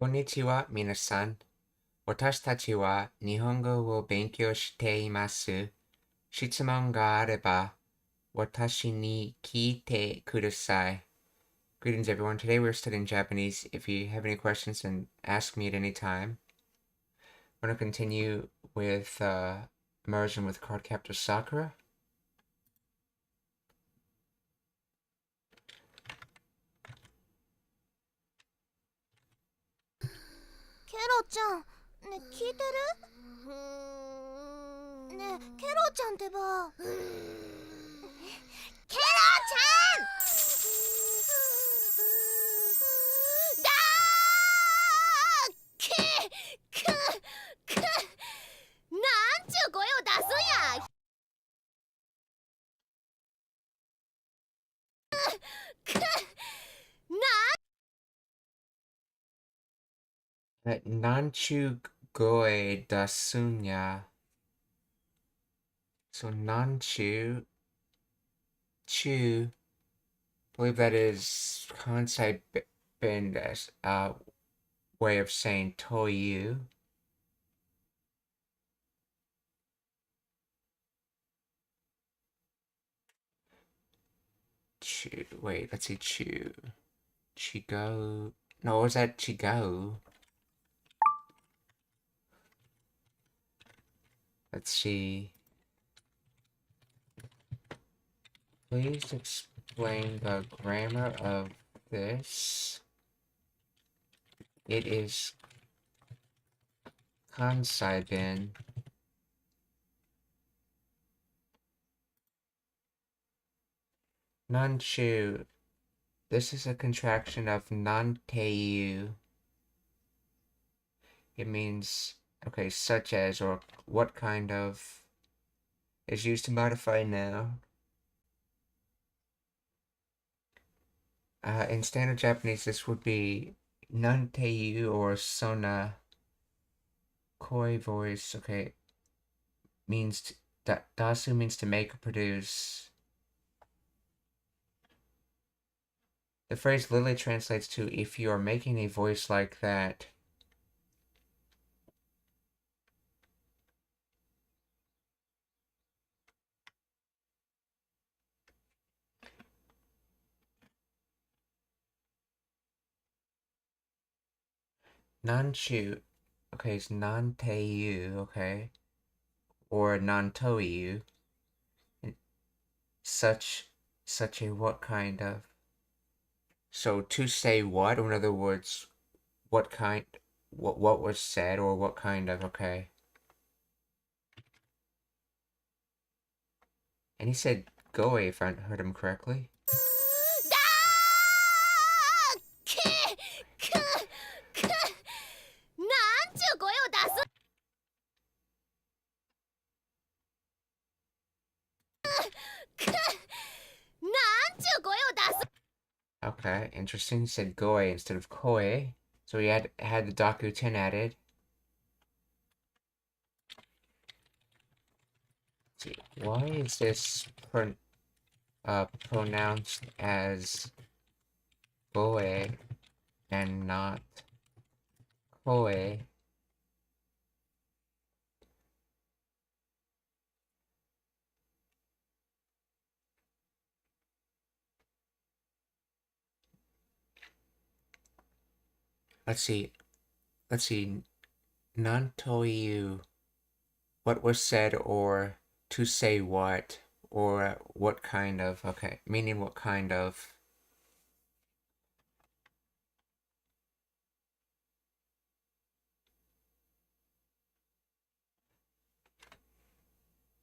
こんにちは、皆さん。私たちは日本語を勉強しています。質問があれば、私に聞いてください。Greetings, everyone. Today we're studying Japanese. If you have any questions, then ask me at any time. We're going to continue with immersion with Card Captor Sakura. ケロちゃん、ね、聞いてる？ねえ、ケロちゃんってば。ケロちゃん！だーけくくなんちゅう声を出すんや。Nanchu goe dasunya. So Nanchu, chu, I believe that is Kansai Bend as way of saying Toyu. Chu, wait, let's see, Chu. Chigo. No, was that Chigo? Let's see. Please explain the grammar of this. It is Kansai Ben. Nanchu. This is a contraction of Nanteiyu. It means, okay, such as or what kind of is used to modify a noun. In standard Japanese, this would be Nanteiyu or Sona. Koi voice, okay, means dasu means to make or produce. The phrase literally translates to if you are making a voice like that. Nanchu, okay, it's Nanteiyu, okay, or Nantoiyu. Such a what kind of. So to say what, or in other words, what kind, what was said, or what kind of, okay. And he said go away if I heard him correctly. Okay, interesting. He said goe instead of koi. So he had the Daku-ten added. Let's see, why is this pronounced as goe and not koi? Let's see. Nantoiyu. What was said, or to say what, or what kind of. Okay, meaning what kind of.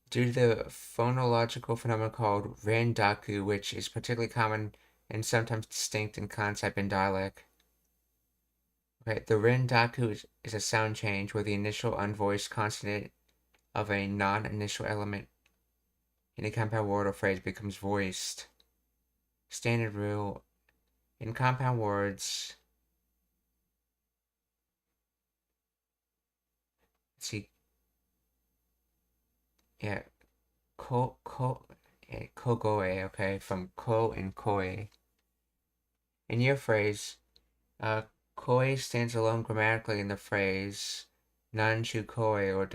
Due to the phonological phenomenon called rendaku, which is particularly common and sometimes distinct in concept and dialect. Okay, the rendaku is a sound change where the initial unvoiced consonant of a non-initial element in a compound word or phrase becomes voiced. Standard rule in compound words. Let's see. Yeah, kogoe, okay, from ko and koi. In your phrase, Koi stands alone grammatically in the phrase Nanchu koi or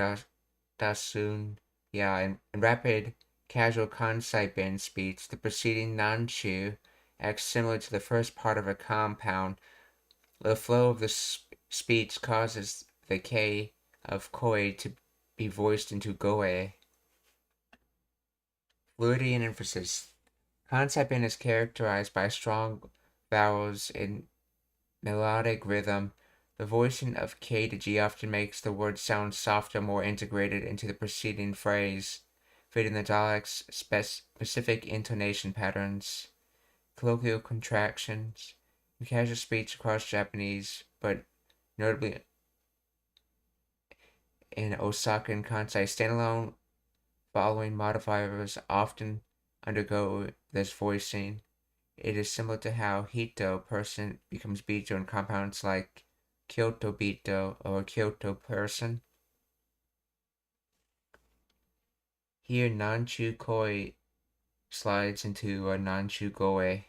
dasun. Yeah, in rapid, casual Kansai Ben speech, the preceding Nanchu acts similar to the first part of a compound. The flow of the speech causes the K of koi to be voiced into goe. Fluidity and emphasis. Kansai Ben is characterized by strong vowels in melodic rhythm. The voicing of K to G often makes the word sound softer, more integrated into the preceding phrase, fitting the dialect's specific intonation patterns. Colloquial contractions. In casual speech across Japanese, but notably in Osaka and Kansai, standalone following modifiers often undergo this voicing. It is similar to how Hito, person, becomes Bito in compounds like Kyoto Bito or Kyoto person. Here, Nanchu Koi slides into a Nanchu Goe.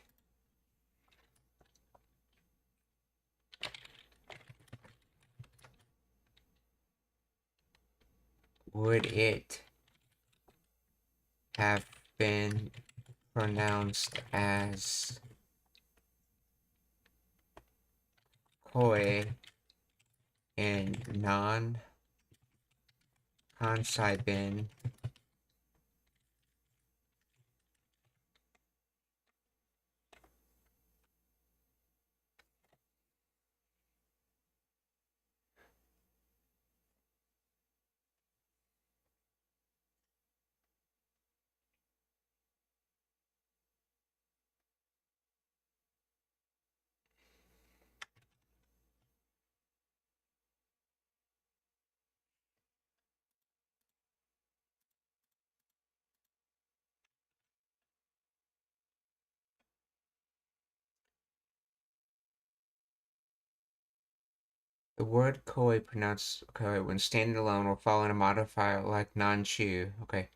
Would it have been pronounced as Koi in non-Kansai Ben? The word koi pronounced koi when standing alone or following a modifier like non-chu. Okay.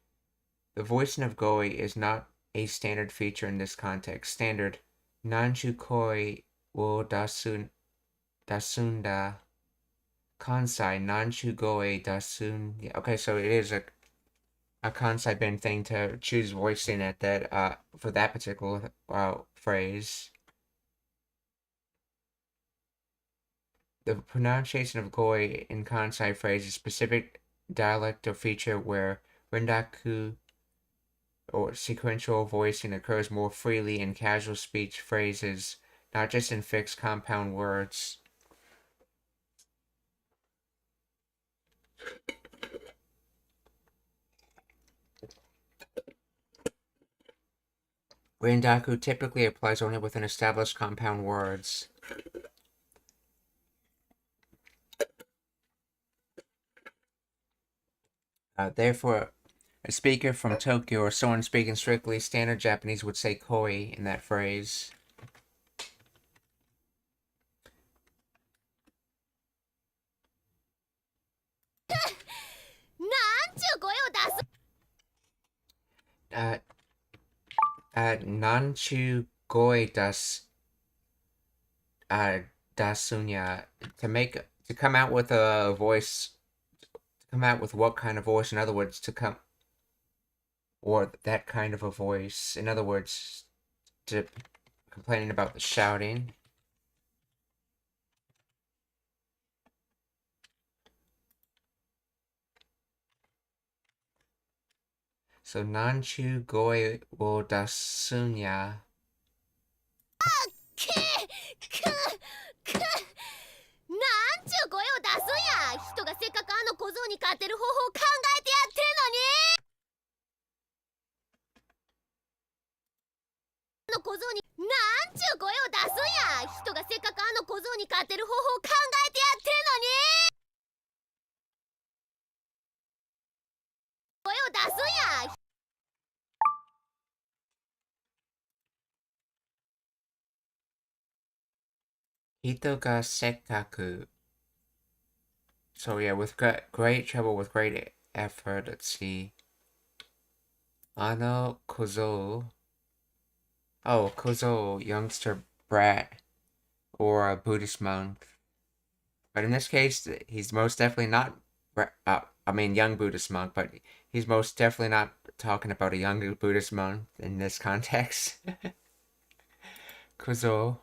The voicing of goi is not a standard feature in this context. Standard non-chu koi wo dasunda kansai non-chu goi dasun. Yeah, okay, so it is a Kansai Ben thing to choose voicing at that for that particular phrase. The pronunciation of goi in Kansai phrase is a specific dialect or feature where rendaku or sequential voicing occurs more freely in casual speech phrases, not just in fixed compound words. Rendaku typically applies only within established compound words. Therefore, a speaker from Tokyo or someone speaking strictly standard Japanese would say koi in that phrase. Nanchu goi dasunya to come out with a voice, to come out with what kind of voice? In other words, or that kind of a voice. In other words, to complaining about the shouting. So nanchu goi wo dasunya. Hito ga sekkaku. So yeah, with great trouble, with great effort, let's see. Ano kozo. Oh, kozo, youngster brat. or a Buddhist monk. But in this case, he's most definitely not, young Buddhist monk, but he's most definitely not talking about a young Buddhist monk in this context. Kuzo.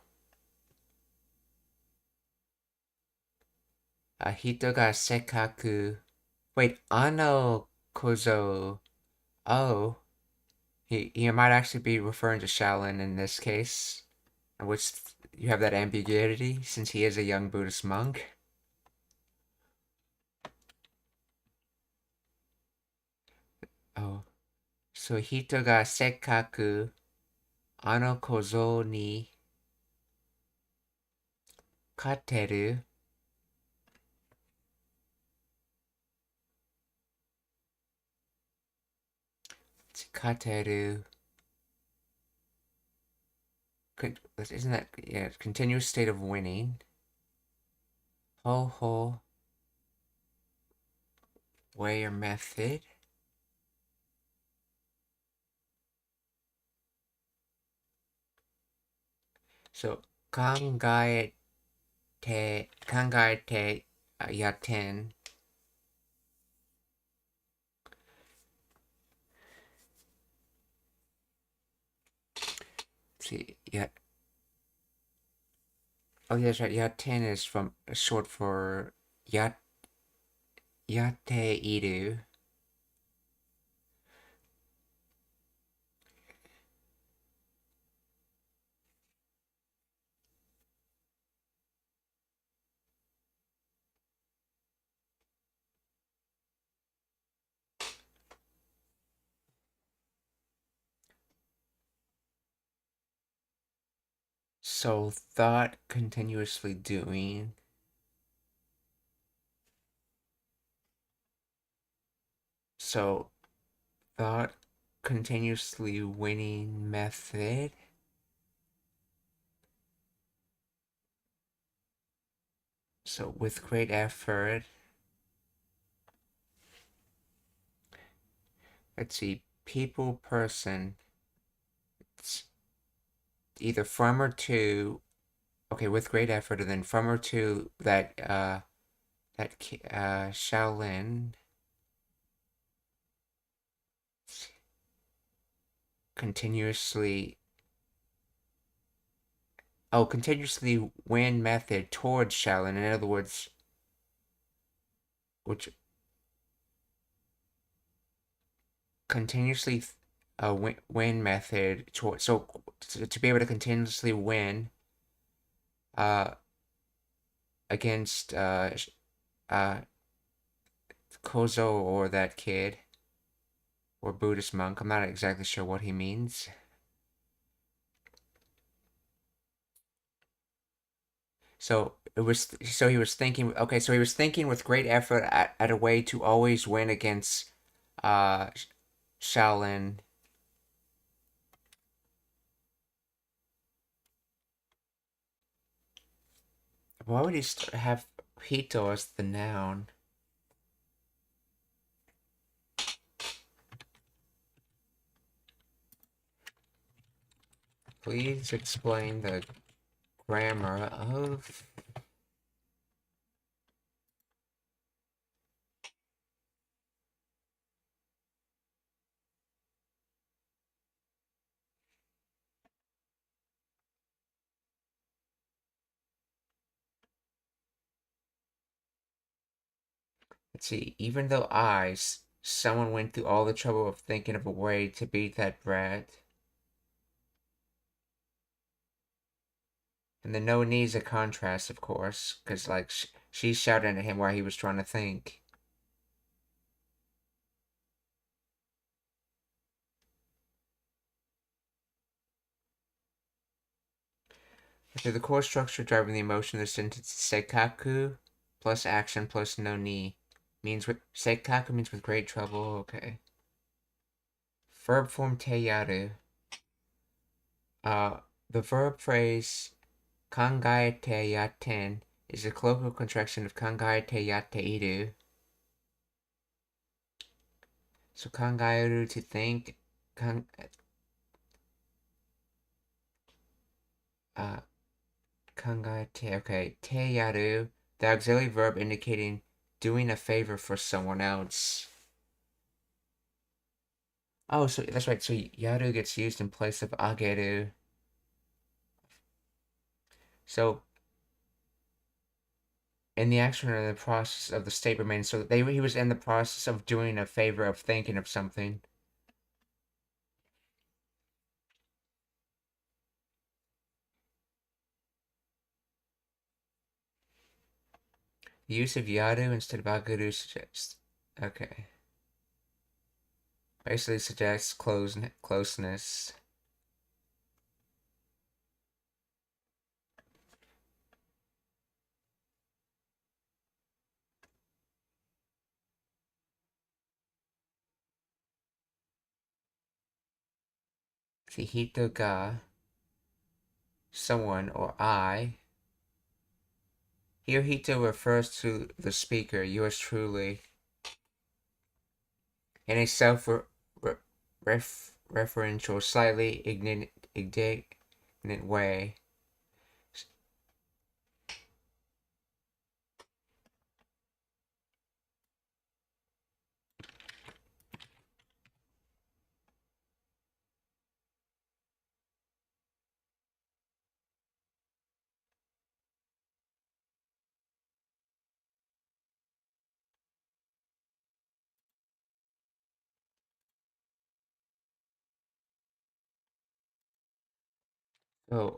人がせっかく Wait, Kozo. Oh, he might actually be referring to Shaolin in this case, in which you have that ambiguity since he is a young Buddhist monk. Oh, so Hito ga sekkaku kozo ni kateru. Kateru. Isn't that, yeah, continuous state of winning? Ho ho. Way or method. So, kangaete yaten. See, yeah. Oh, yeah, that's right. Yaten is from short for yate iru. So thought continuously doing. So thought continuously winning method. So with great effort. Let's see. People, person. It's either from or to. Okay, with great effort, and then from or to that Shaolin. Continuously. Oh, continuously win method towards Shaolin. In other words, which continuously win method towards, so to be able to continuously win against Kozo or that kid or Buddhist monk. I'm not exactly sure what he means. So he was thinking, okay, so he was thinking with great effort at a way to always win against Shaolin. Why would he have Hito as the noun? Please explain the grammar of. Let's see, even though someone went through all the trouble of thinking of a way to beat that brat. And the no needs a contrast, of course, because, like, she's shouting at him while he was trying to think. Okay, the core structure driving the emotion of the sentence is Seikaku plus action plus no ni. Seikaku means with great trouble, okay. Verb form te the verb phrase kangaete yaten is a colloquial contraction of kangaete yatte iru. So kangaeru, to think, uh, Kangaete. Okay. Te yaru. The auxiliary verb indicating doing a favor for someone else. Oh, so that's right. So yaru gets used in place of ageru. So in the action or the process of the state remains. So he was in the process of doing a favor, of thinking of something. The use of yaru instead of ageru suggests. Okay. Basically suggests closeness. See, hito ga, someone or I. Here, hito refers to the speaker, yours truly, in a self-referential, slightly indignant way. So,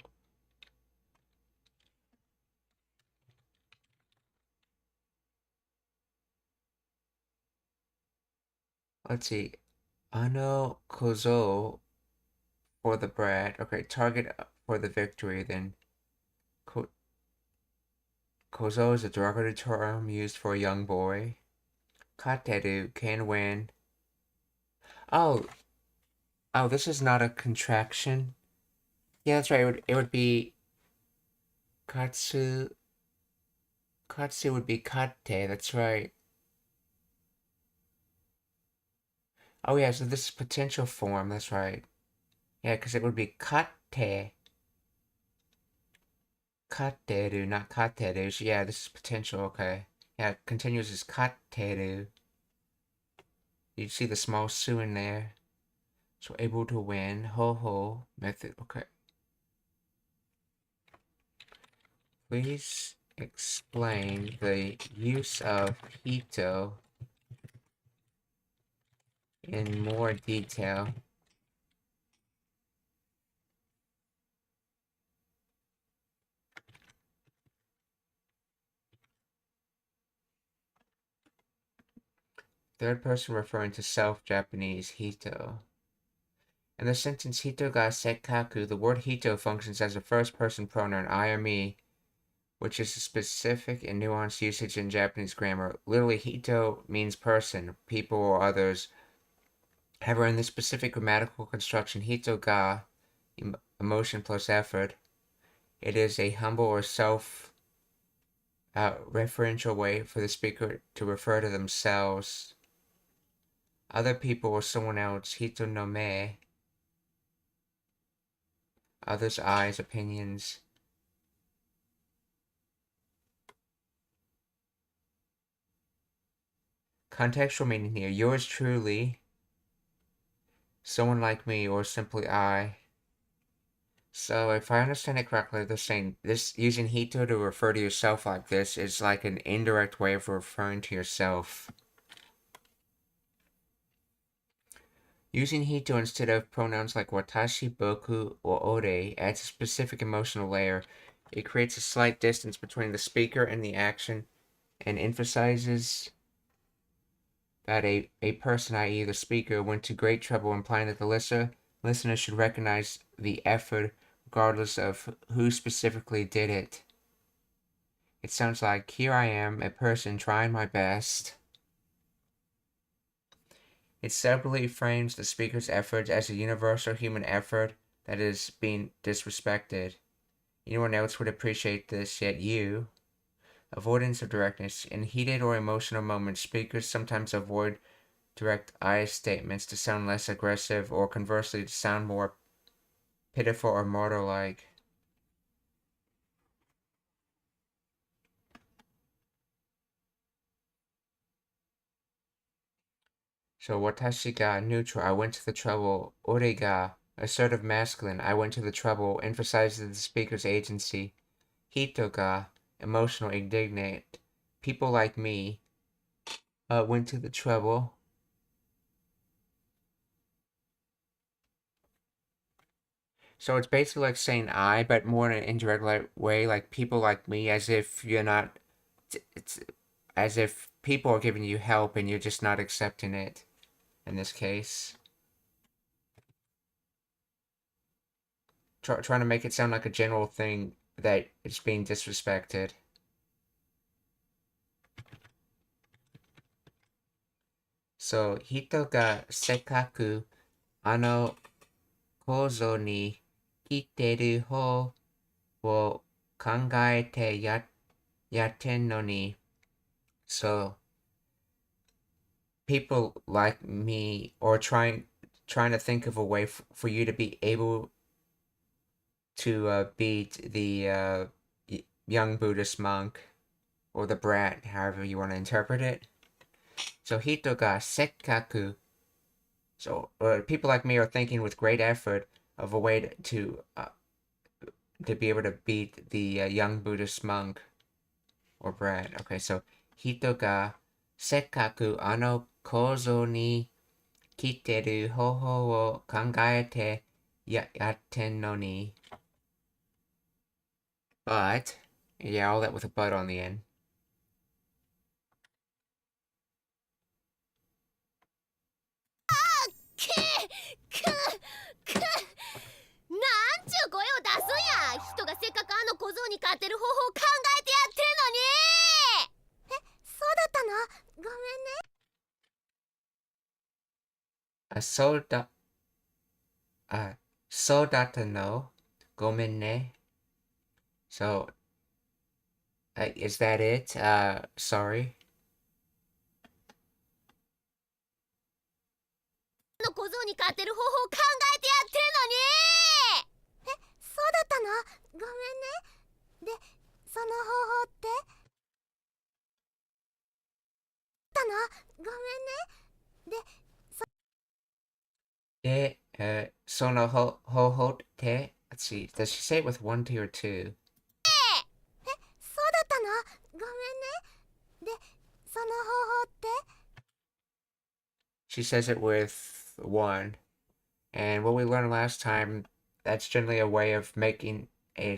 let's see. Ano kozo for the bread. Okay, target for the victory. Then kozo is a derogatory term used for a young boy. Kateru can win. Oh, oh, this is not a contraction. Yeah, that's right. It would be katsu. Katsu would be kate. That's right. Oh yeah, so this is potential form. That's right. Yeah, because it would be kate. Kateru, not kateru. So yeah, this is potential. Okay. Yeah, continuous is kateru. You see the small su in there. So able to win. Ho ho. Method. Okay. Please explain the use of hito in more detail. Third person referring to self, Japanese, hito. In the sentence hito ga sekkaku, the word hito functions as a first person pronoun, I or me, which is a specific and nuanced usage in Japanese grammar. Literally, hito means person, people, or others. However, in this specific grammatical construction, hito ga, emotion plus effort, it is a humble or self referential way for the speaker to refer to themselves, other people, or someone else. Hito no me, others' eyes, opinions. Contextual meaning here: yours truly, someone like me, or simply I. So if I understand it correctly, they're saying this using hito to refer to yourself like this is like an indirect way of referring to yourself. Using hito instead of pronouns like watashi, boku, or ore adds a specific emotional layer. It creates a slight distance between the speaker and the action and emphasizes that a person, i.e. the speaker, went to great trouble, implying that the listener should recognize the effort regardless of who specifically did it. It sounds like, here I am, a person trying my best. It subtly frames the speaker's efforts as a universal human effort that is being disrespected. Anyone else would appreciate this, yet you. Avoidance of directness. In heated or emotional moments, speakers sometimes avoid direct I statements to sound less aggressive, or conversely to sound more pitiful or martyr-like. So watashi ga neutral, I went to the trouble. Ore ga assertive masculine, I went to the trouble, emphasizes the speaker's agency. Hito ga emotional indignant, people like me went to the trouble. So it's basically like saying I, but more in an indirect way, like people like me, as if you're not, it's as if people are giving you help and you're just not accepting it in this case. Trying to make it sound like a general thing that it's being disrespected. So, hito ga sekaku ano kozo ni kiteru ho wo kangaete yatten no ni. So, people like me or trying to think of a way for you to be able to beat the young Buddhist monk or the brat, however you want to interpret it. So hito ga sekkaku. So people like me are thinking with great effort of a way to be able to beat the young Buddhist monk or brat. Okay, so hito ga sekkaku ano kozo ni kiteru hoho wo kangaete yatten no ni. But, yeah, all that with a but on the end. So data no, gomen ne. So, is that it? Sorry. の小僧に勝てる方法を考えてやってるのに。え、そうだったの？ごめんね。で、その方法ってたの？ごめんね。で、sono ho te. Let's see. Does she say it with one T or two? そうだったの？ごめんね。で、その方法って She says it with one. And what we learned last time, that's generally a way of making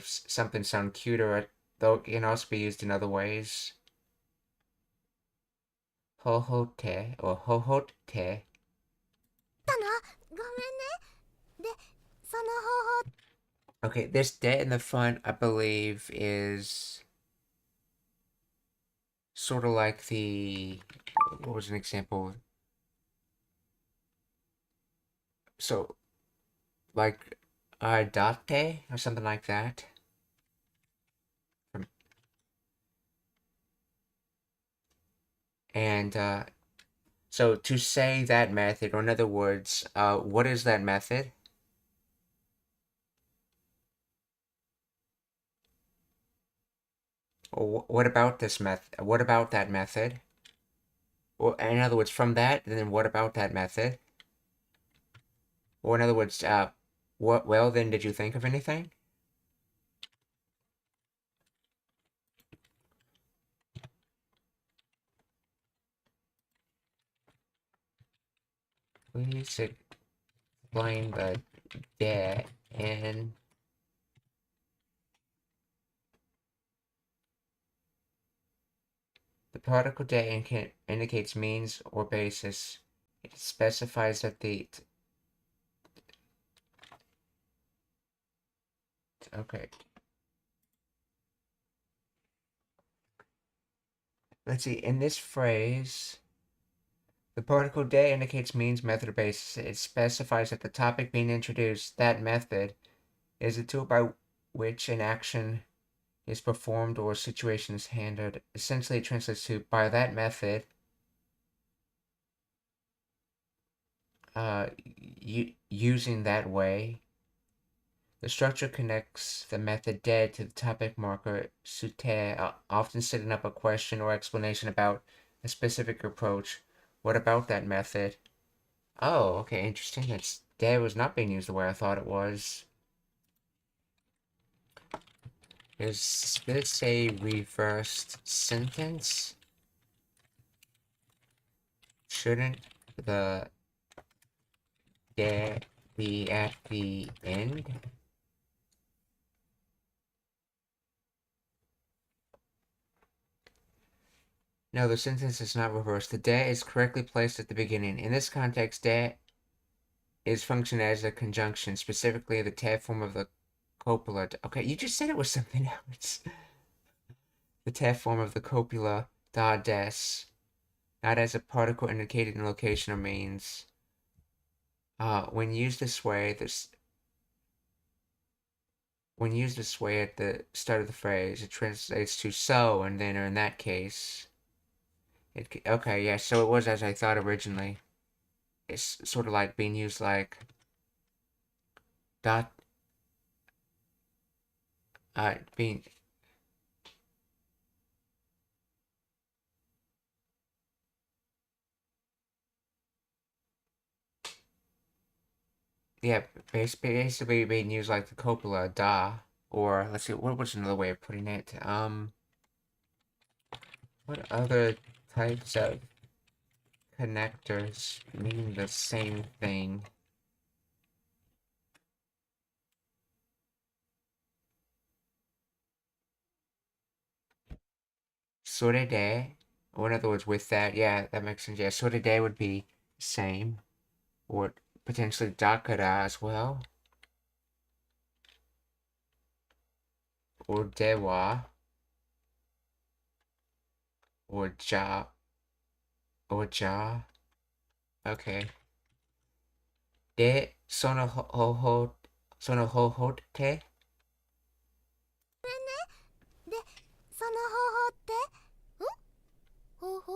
something sound cuter, though it can also be used in other ways. Ho te or ho te. たの？ごめんね。で、その方法 Okay, this de in the front, I believe, is sort of like the, what was an example? So, like, date or something like that. And, so to say that method, or in other words, what is that method? Or what about this method? What about that method? Or in other words, from that, then what about that method? Or in other words, what? Well, then, did you think of anything? Please explain the de in the particle de indicates means or basis. It specifies that the okay. Let's see. In this phrase, the particle de indicates means, method, or basis. It specifies that the topic being introduced, that method, is a tool by which an action is performed or a situation is handled. Essentially, it translates to by that method. Using that way, the structure connects the method de to the topic marker sute, often setting up a question or explanation about a specific approach. What about that method? Oh, okay, interesting. That's de was not being used the way I thought it was. Is this a reversed sentence? Shouldn't the de be at the end? No, the sentence is not reversed. The de is correctly placed at the beginning. In this context, de is functioned as a conjunction, specifically the tab form of the copula. Okay, you just said it was something else. The tab form of the copula da des, not as a particle indicated in location or means. When used this way, when used this way at the start of the phrase, it translates to so, and then, or in that case, okay, yeah, so it was as I thought originally. It's sort of like being used like dot, being, yeah, basically being used like the copula da, or let's see, what was another way of putting it? What other types of connectors mean the same thing? Sore de, or in other words, with that, yeah, that makes sense. Yeah, sore de would be same, or potentially dakara as well, or dewa, or ja, or ja. Okay. De sono ho ho te? でその方法って方法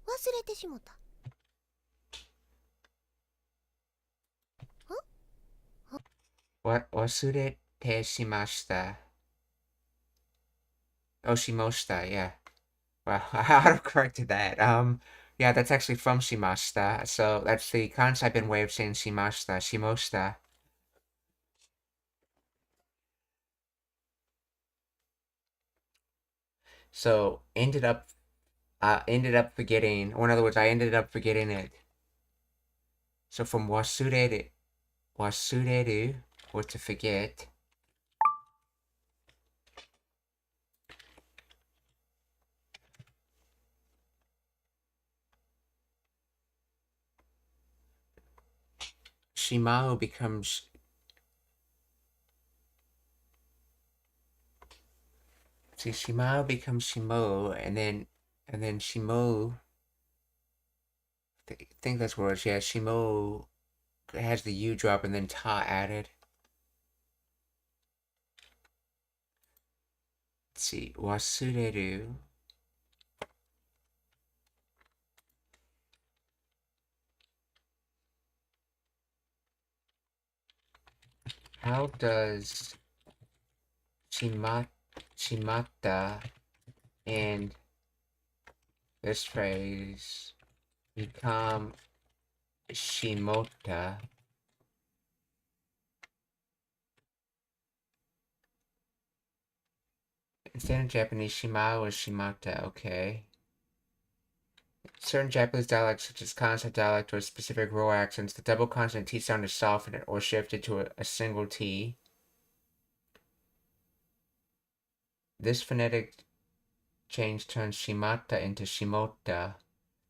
忘れてしもた。Wasurete shimashita. Oh, shimoshita, yeah. Well, I auto-corrected that. Yeah, that's actually from shimashita. So that's the concept and way of saying shimashita. Shimoshita. So ended up forgetting, or in other words, I ended up forgetting it. So from wasureru, or to forget. Shimao becomes, see, Shimao becomes Shimo, and then Shimo, I think that's what it is, yeah, Shimo has the U drop and then ta added. Let's see, wasureru. How does shimata and this phrase become shimota? Instead of Japanese, shimao is shimata, okay. Certain Japanese dialects, such as consonant dialect or specific row accents, the double consonant T sound is softened or shifted to a single T. This phonetic change turns shimata into shimota.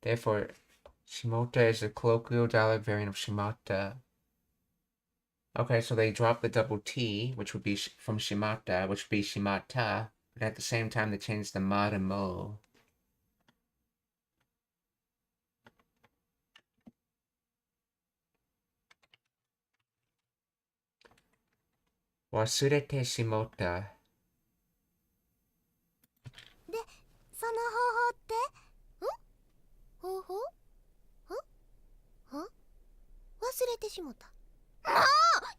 Therefore, shimota is a colloquial dialect variant of shimata. Okay, so they drop the double T, which would be from shimata, which would be shimata, but at the same time they change the ma to mo. Wasurete shimota. でその方法って方法忘れてしもた。もう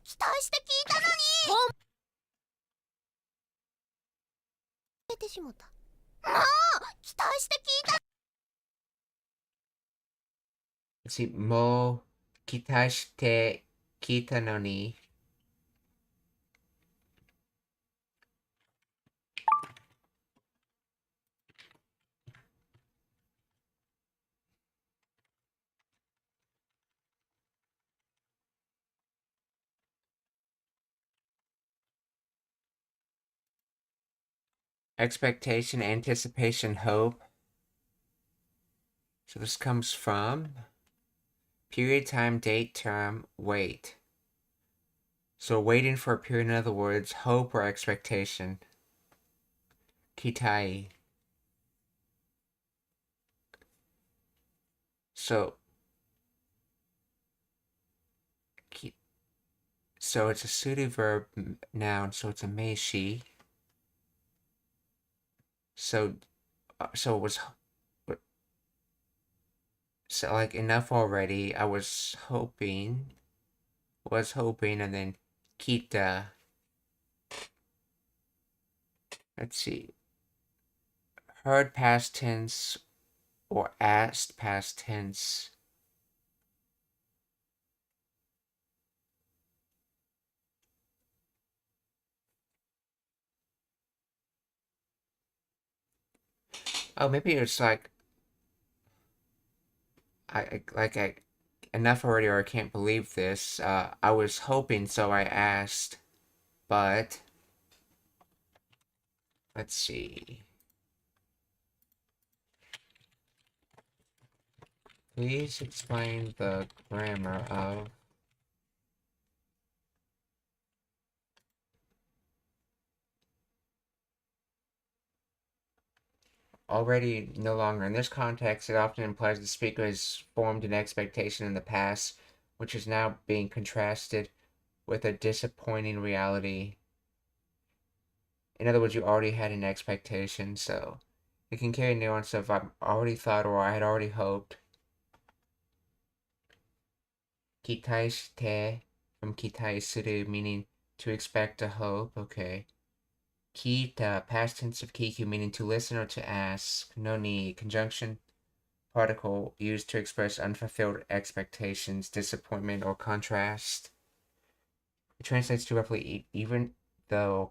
期待して聞いたのに忘れてしもた。もう期待して聞いた let's see, mo kitashite kita no ni. Expectation, anticipation, hope. So this comes from period, time, date, term, wait. So waiting for a period, in other words, hope or expectation. Kitai. So it's a pseudo verb noun, so it's a meishi. So it was like enough already. I was hoping, and then kita. Let's see. Heard past tense or asked past tense. Oh, maybe it's like I enough already, or I can't believe this. I was hoping, so I asked, but let's see. Please explain the grammar of already no longer. In this context, it often implies the speaker has formed an expectation in the past, which is now being contrasted with a disappointing reality. In other words, you already had an expectation, so it can carry nuance of I've already thought or I had already hoped. Kitai shite from kitai suru, meaning to expect, to hope. Okay. Kita, past tense of kiku, meaning to listen or to ask. Noni, conjunction particle used to express unfulfilled expectations, disappointment, or contrast. It translates to roughly even though,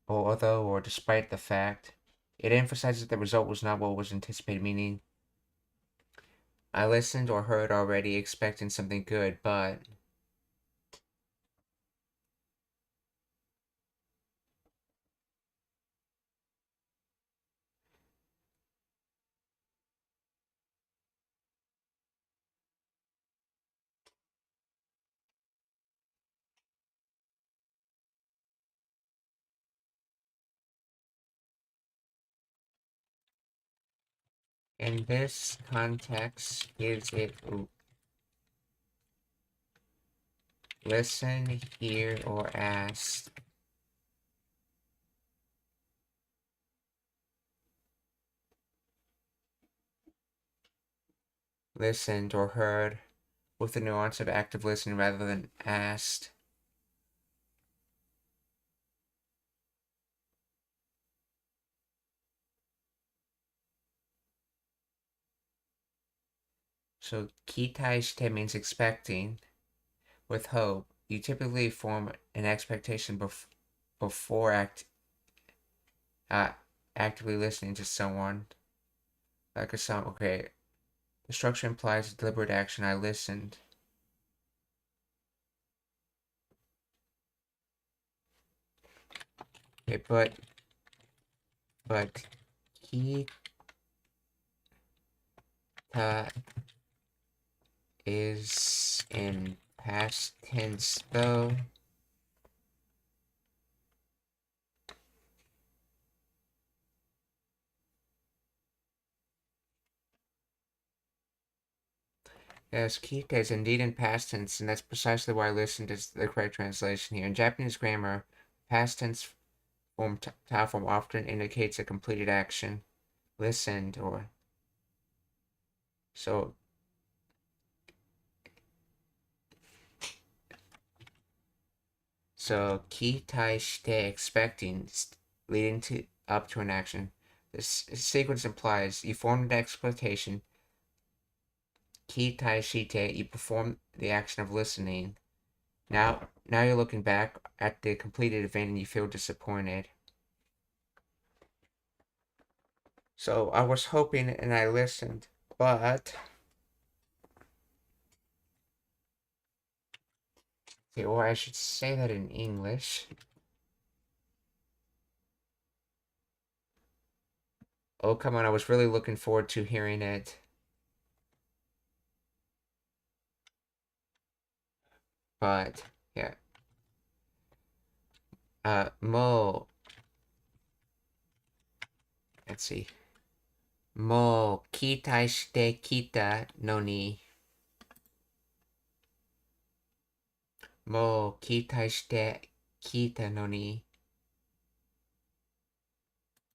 or although, or despite the fact. It emphasizes that the result was not what was anticipated, meaning I listened or heard already expecting something good, but in this context, is it listen, hear, or ask? Listened or heard, with the nuance of active listening rather than asked. So kitai shite means expecting, with hope. You typically form an expectation before actively listening to someone. Like a song, okay. The structure implies deliberate action. I listened. Okay, but kita is in past tense though. Yes, kita is indeed in past tense, and that's precisely why listened is the correct translation here. In Japanese grammar, past tense form ta form often indicates a completed action. Listened, or so kitai shite, expecting, leading to up to an action. This sequence implies you formed an expectation kitai shite, you perform the action of listening. Now you're looking back at the completed event and you feel disappointed. So I was hoping and I listened, but okay, or I should say that in English. Oh, come on, I was really looking forward to hearing it. But, yeah. Let's see. もう期待してきたのに。もう期待してきたのに。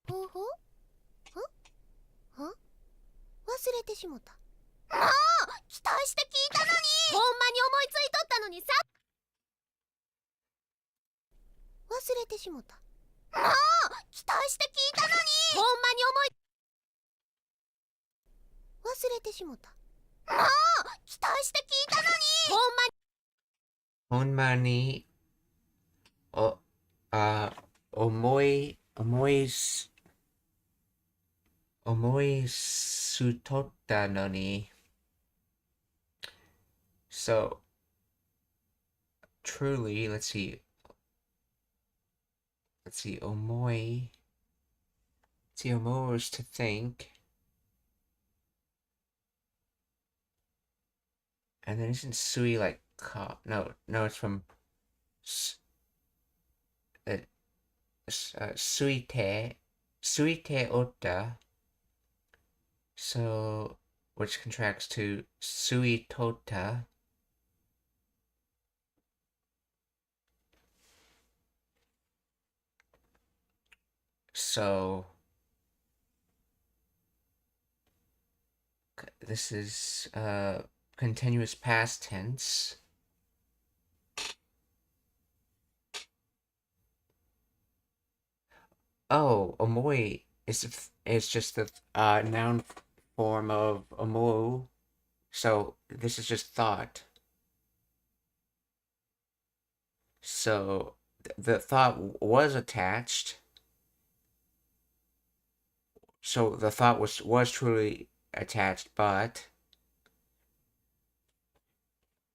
ほほは忘れてしもた。もう期待して聞いたのに。ほんまに思いついとったのにさ。忘れてしもた。もう期待して聞いたのに。ほんまに忘れてしもた。もう期待して聞いたのに。ほんまに思いすとったのに。So, truly, let's see, 思い is to think. And then isn't sui like no, it's from suite ota. So, which contracts to sui tota. So, this is continuous past tense. Oh, omoi is just the noun form of omo. So this is just thought. So the thought was attached. So the thought was truly attached, but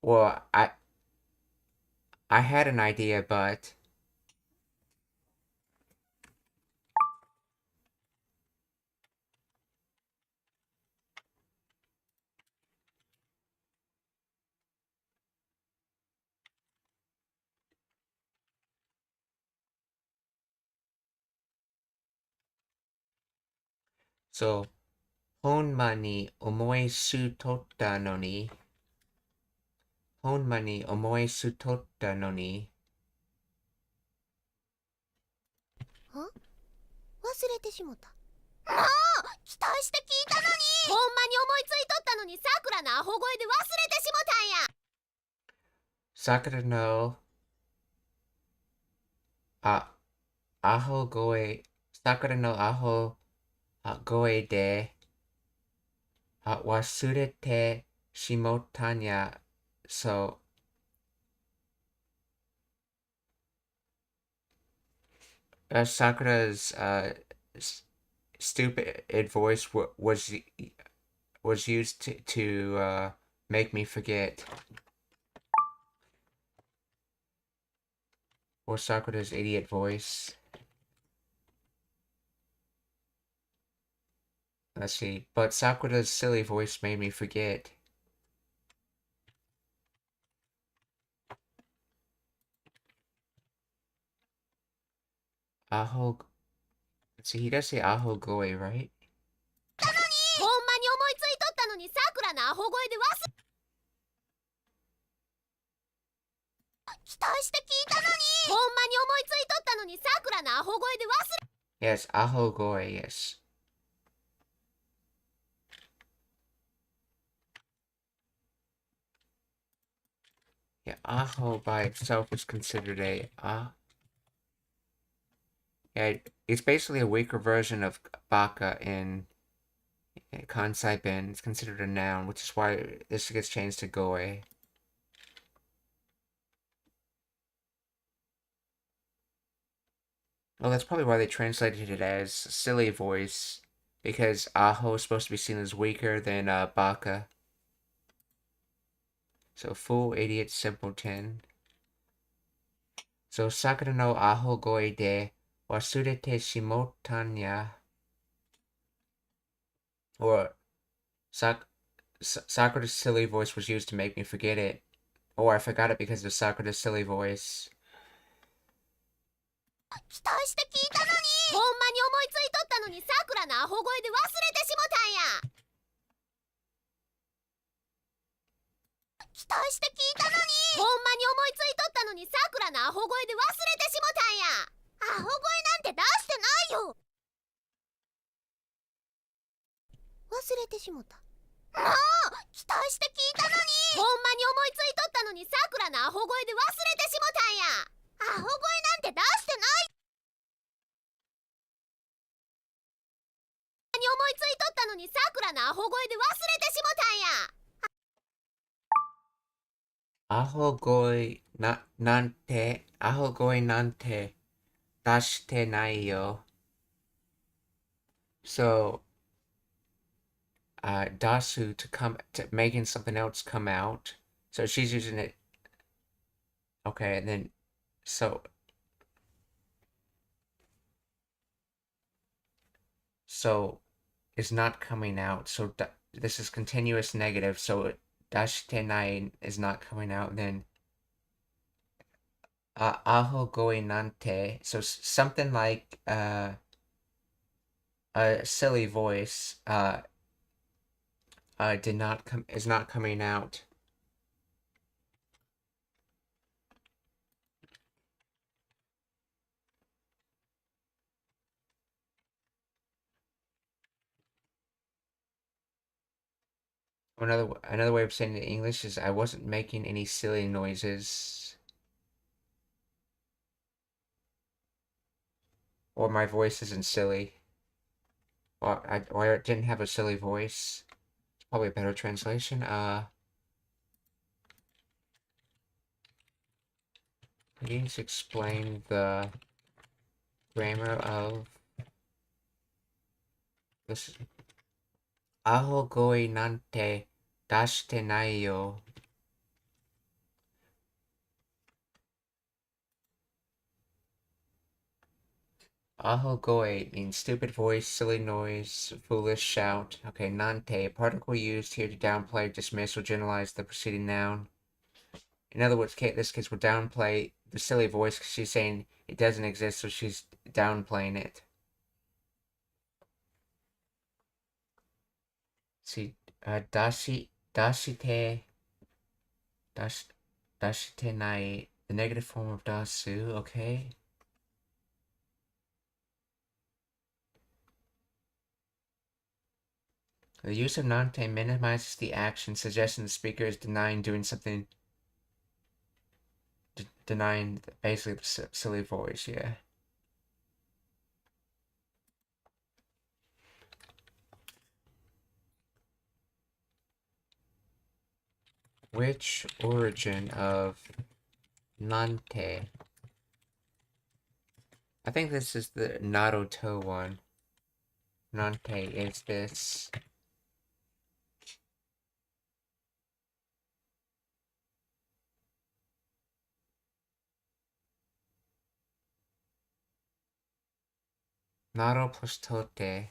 well, I had an idea, but so ほんまに思いすとったのに。ほんまに思いすとったのに。忘れてしもた。もう期待して聞いたのに。ほんまに思いついとったのにさくらのアホ声で忘れてしもたんや。さくらのアホ声、さくらのアホ声で忘れてしもったんや。So, Sakura's stupid voice was used to make me forget. Or Sakura's idiot voice. Let's see. But Sakura's silly voice made me forget. Aho. Let's see. He does say Aho Goe, right? ほんまに思いついとったのにさくらのアホ声で期待して聞いたのに。ほんまに思いついとったのにさくらのアホ声でYes, Aho Goe, yes. Yeah, Aho by itself is considered a yeah, it's basically a weaker version of Baka in Kansai Ben is considered a noun, which is why this gets changed to goi. Well, that's probably why they translated it as silly voice, because Aho is supposed to be seen as weaker than Baka. So fool, idiot, simpleton. So Sakura no Aho goi de wasurete shimotanya. Or Sakura's silly voice was used to make me forget it. Or I forgot it because of Sakura's silly voice. 期待して聞いたのにほんまに思いついとったのにさくらのアホ声で忘れてしもたんや期待して聞いたのにほんまに思いついとったのにさくらのアホ声で忘れてしもたんやアホ声なんて出してないよ忘れてしもたもう期待して聞いたのにほんまに思いついとったのにさくらのアホ声で忘れてしもたんやアホ声なんて出してないに思いついとったのにさくらのアホ声で忘れてしもたんや Ahogoi nante dashite nai yo. So, dasu to making something else come out. So she's using it. Okay, and then so is not coming out. So this is continuous negative. So dashite nai is not coming out. Then aho goi nante. So something like a silly voice is not coming out. Another way of saying it in English is I wasn't making any silly noises. Or my voice isn't silly. Or I didn't have a silly voice. It's probably a better translation. Please explain the grammar of this. Aho goi nante dashite nai yo. Aho goi means stupid voice, silly noise, foolish shout. Okay, nante, a particle used here to downplay, dismiss, or generalize the preceding noun. In other words, this case will downplay the silly voice because she's saying it doesn't exist, so she's downplaying it. See, dashite nai, the negative form of dasu, okay. The use of nante minimizes the action, suggesting the speaker is denying doing something, denying basically the silly voice, yeah. Which origin of nante? I think this is the Naruto one. Nante is this. Naro plus tote.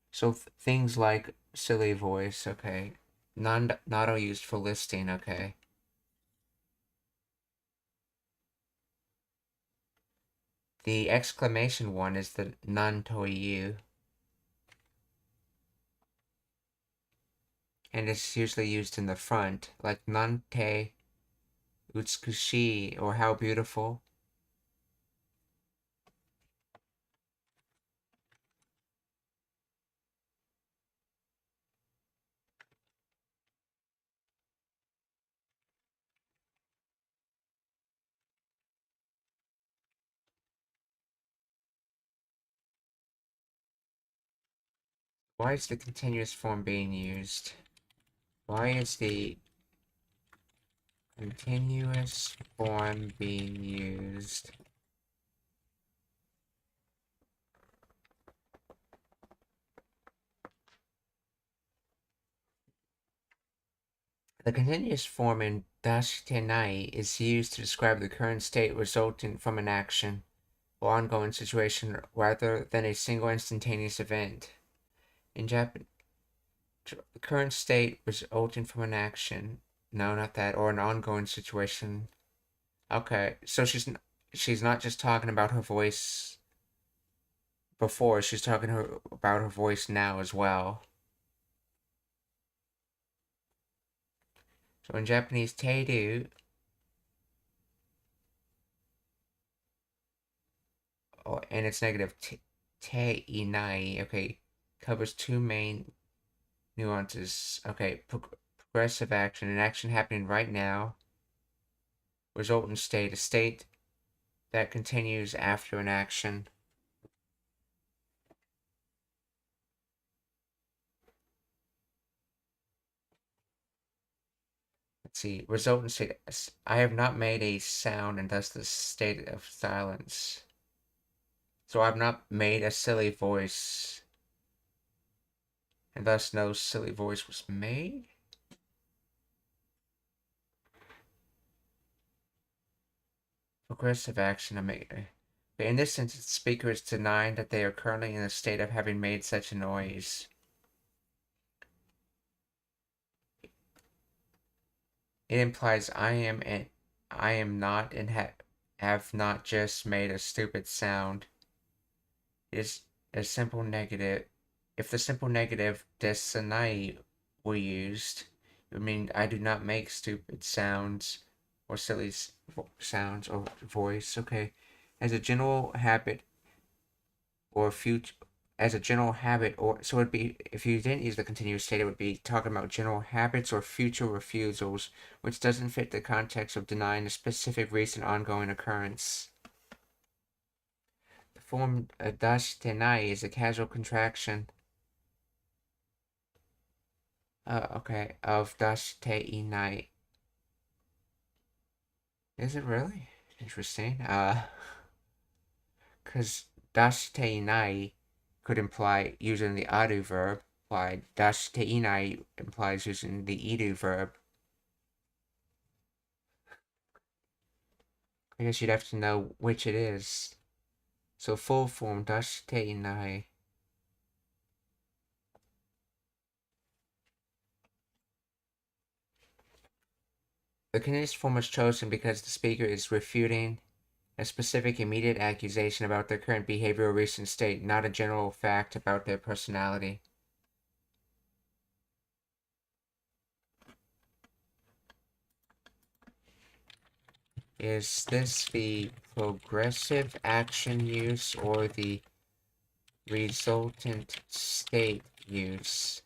So things like silly voice, okay. Naro used for listing, okay. The exclamation one is the nantoyu. And it's usually used in the front, like nante utsukushi, or how beautiful. Why is the continuous form being used? Why is the continuous form being used? The continuous form in -tenai is used to describe the current state resulting from an action or ongoing situation rather than a single instantaneous event. In Japanese, the current state resulting from an action, no, not that, or an ongoing situation. Okay, so she's not just talking about her voice before, she's talking about her voice now as well. So in Japanese, teiru, and it's negative, te-inai, okay, covers two main nuances. Okay, progressive action, an action happening right now. Resultant state, a state that continues after an action. Let's see, resultant state. I have not made a sound and thus the state of silence. So I've not made a silly voice. And thus no silly voice was made? Progressive action. But in this instance, the speaker is denying that they are currently in a state of having made such a noise. It implies I am not and have not just made a stupid sound. It is a simple negative. If the simple negative desanai were used, it would mean I do not make stupid sounds or silly sounds or voice. Okay, as a general habit or future. As a general habit, or so it'd be if you didn't use the continuous state, it would be talking about general habits or future refusals, which doesn't fit the context of denying a specific recent ongoing occurrence. The form dashitenai is a casual contraction of dashiteinai. Is it really? Interesting. Because dashiteinai could imply using the adu verb, while dashiteinai implies using the idu verb. I guess you'd have to know which it is. So full form dashiteinai. The continuous form was chosen because the speaker is refuting a specific immediate accusation about their current behavior or recent state, not a general fact about their personality. Is this the progressive action use or the resultant state use?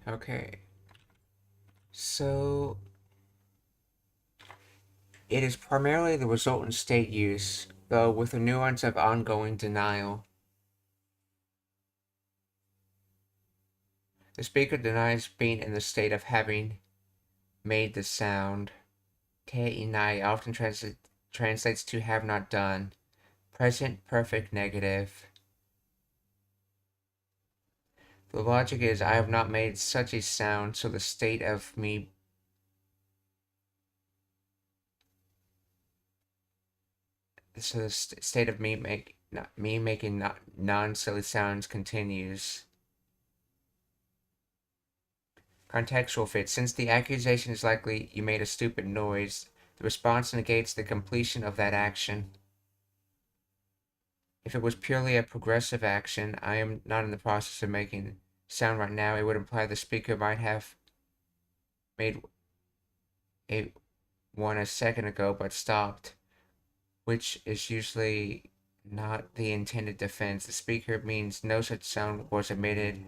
Okay. So It is primarily the resultant state use, though with a nuance of ongoing denial. The speaker denies being in the state of having made the sound. Gi.repository often translates to have not done. Present perfect negative. The logic is I have not made such a sound, so the state of me making non-silly sounds continues. Contextual fit. Since the accusation is likely you made a stupid noise, the response negates the completion of that action. If it was purely a progressive action, I am not in the process of making sound right now, it would imply the speaker might have made one a second ago but stopped, which is usually not the intended defense. The speaker means no such sound was emitted.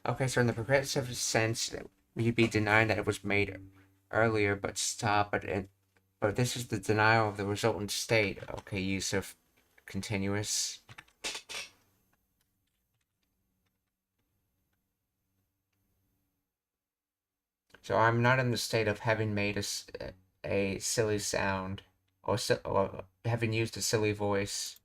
Okay, so in the progressive sense, you'd be denying that it was made earlier but stopped, but this is the denial of the resultant state. Okay, use of continuous. So I'm not in the state of having made a silly sound or having used a silly voice.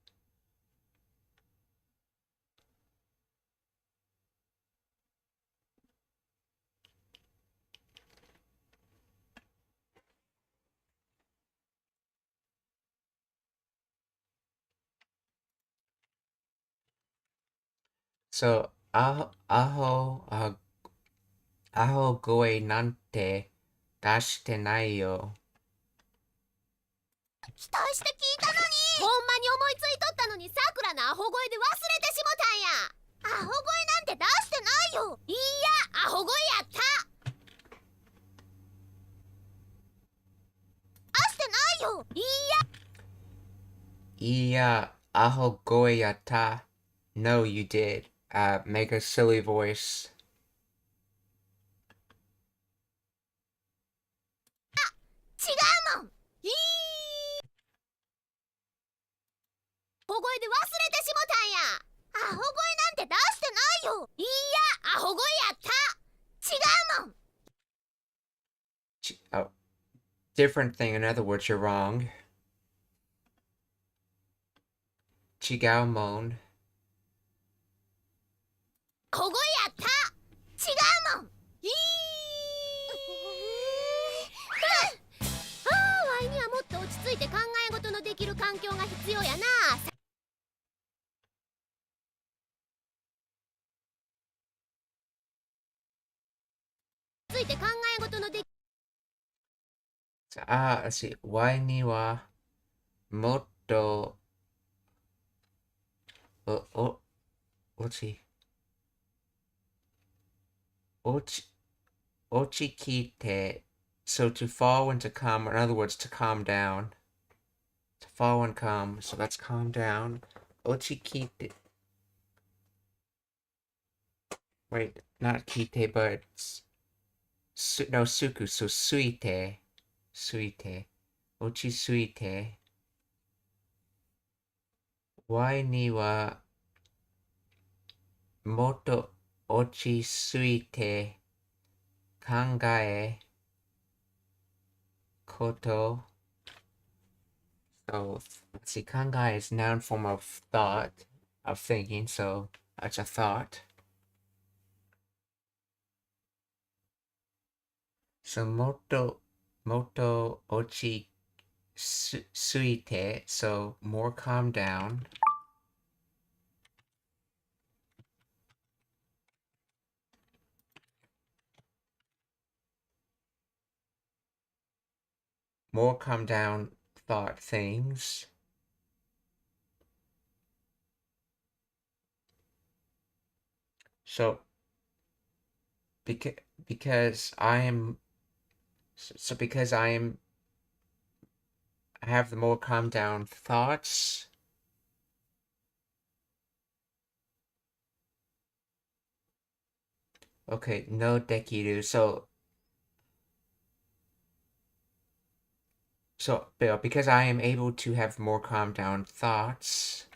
So, aho goe nante dashite nai yo. 期待して聞いたのに。ほんまに思いついとったのにさくらのアホ声で忘れてしもたんや。アホ声なんて出してないよ。いいや、アホ声やった。出してないよ。いいや、aho goe yatta. No, you did. Make a silly voice. 違うもん。いいアホ声で忘れてしもたんや。アホ声なんて出してないよ。いいや、アホ声やった。違うもん。Oh, different thing. In other words, you're wrong. Chigaomon. アホ声やった。違うもん。いいワイにはもっと落ち着いて考え事のできる環境が必要やな。ついて考え事のできlet's see. Why ni wa motto. Let's see. Ochikite. So to fall and to calm, in other words, to calm down. To fall and calm. So that's calm down. Ochikite. Wait, not kite, but no, suku. So suite. Suite. Ochi suite. Why ni wa moto ochi suite kangae koto. So let's see, kangae is noun form of thought, of thinking, so that's a thought. So moto ochi suite, so more calm down. More calm down thought things. So because I am I have the more calm down thoughts. Okay, no dekiru. So So, because I am able to have more calm down thoughts,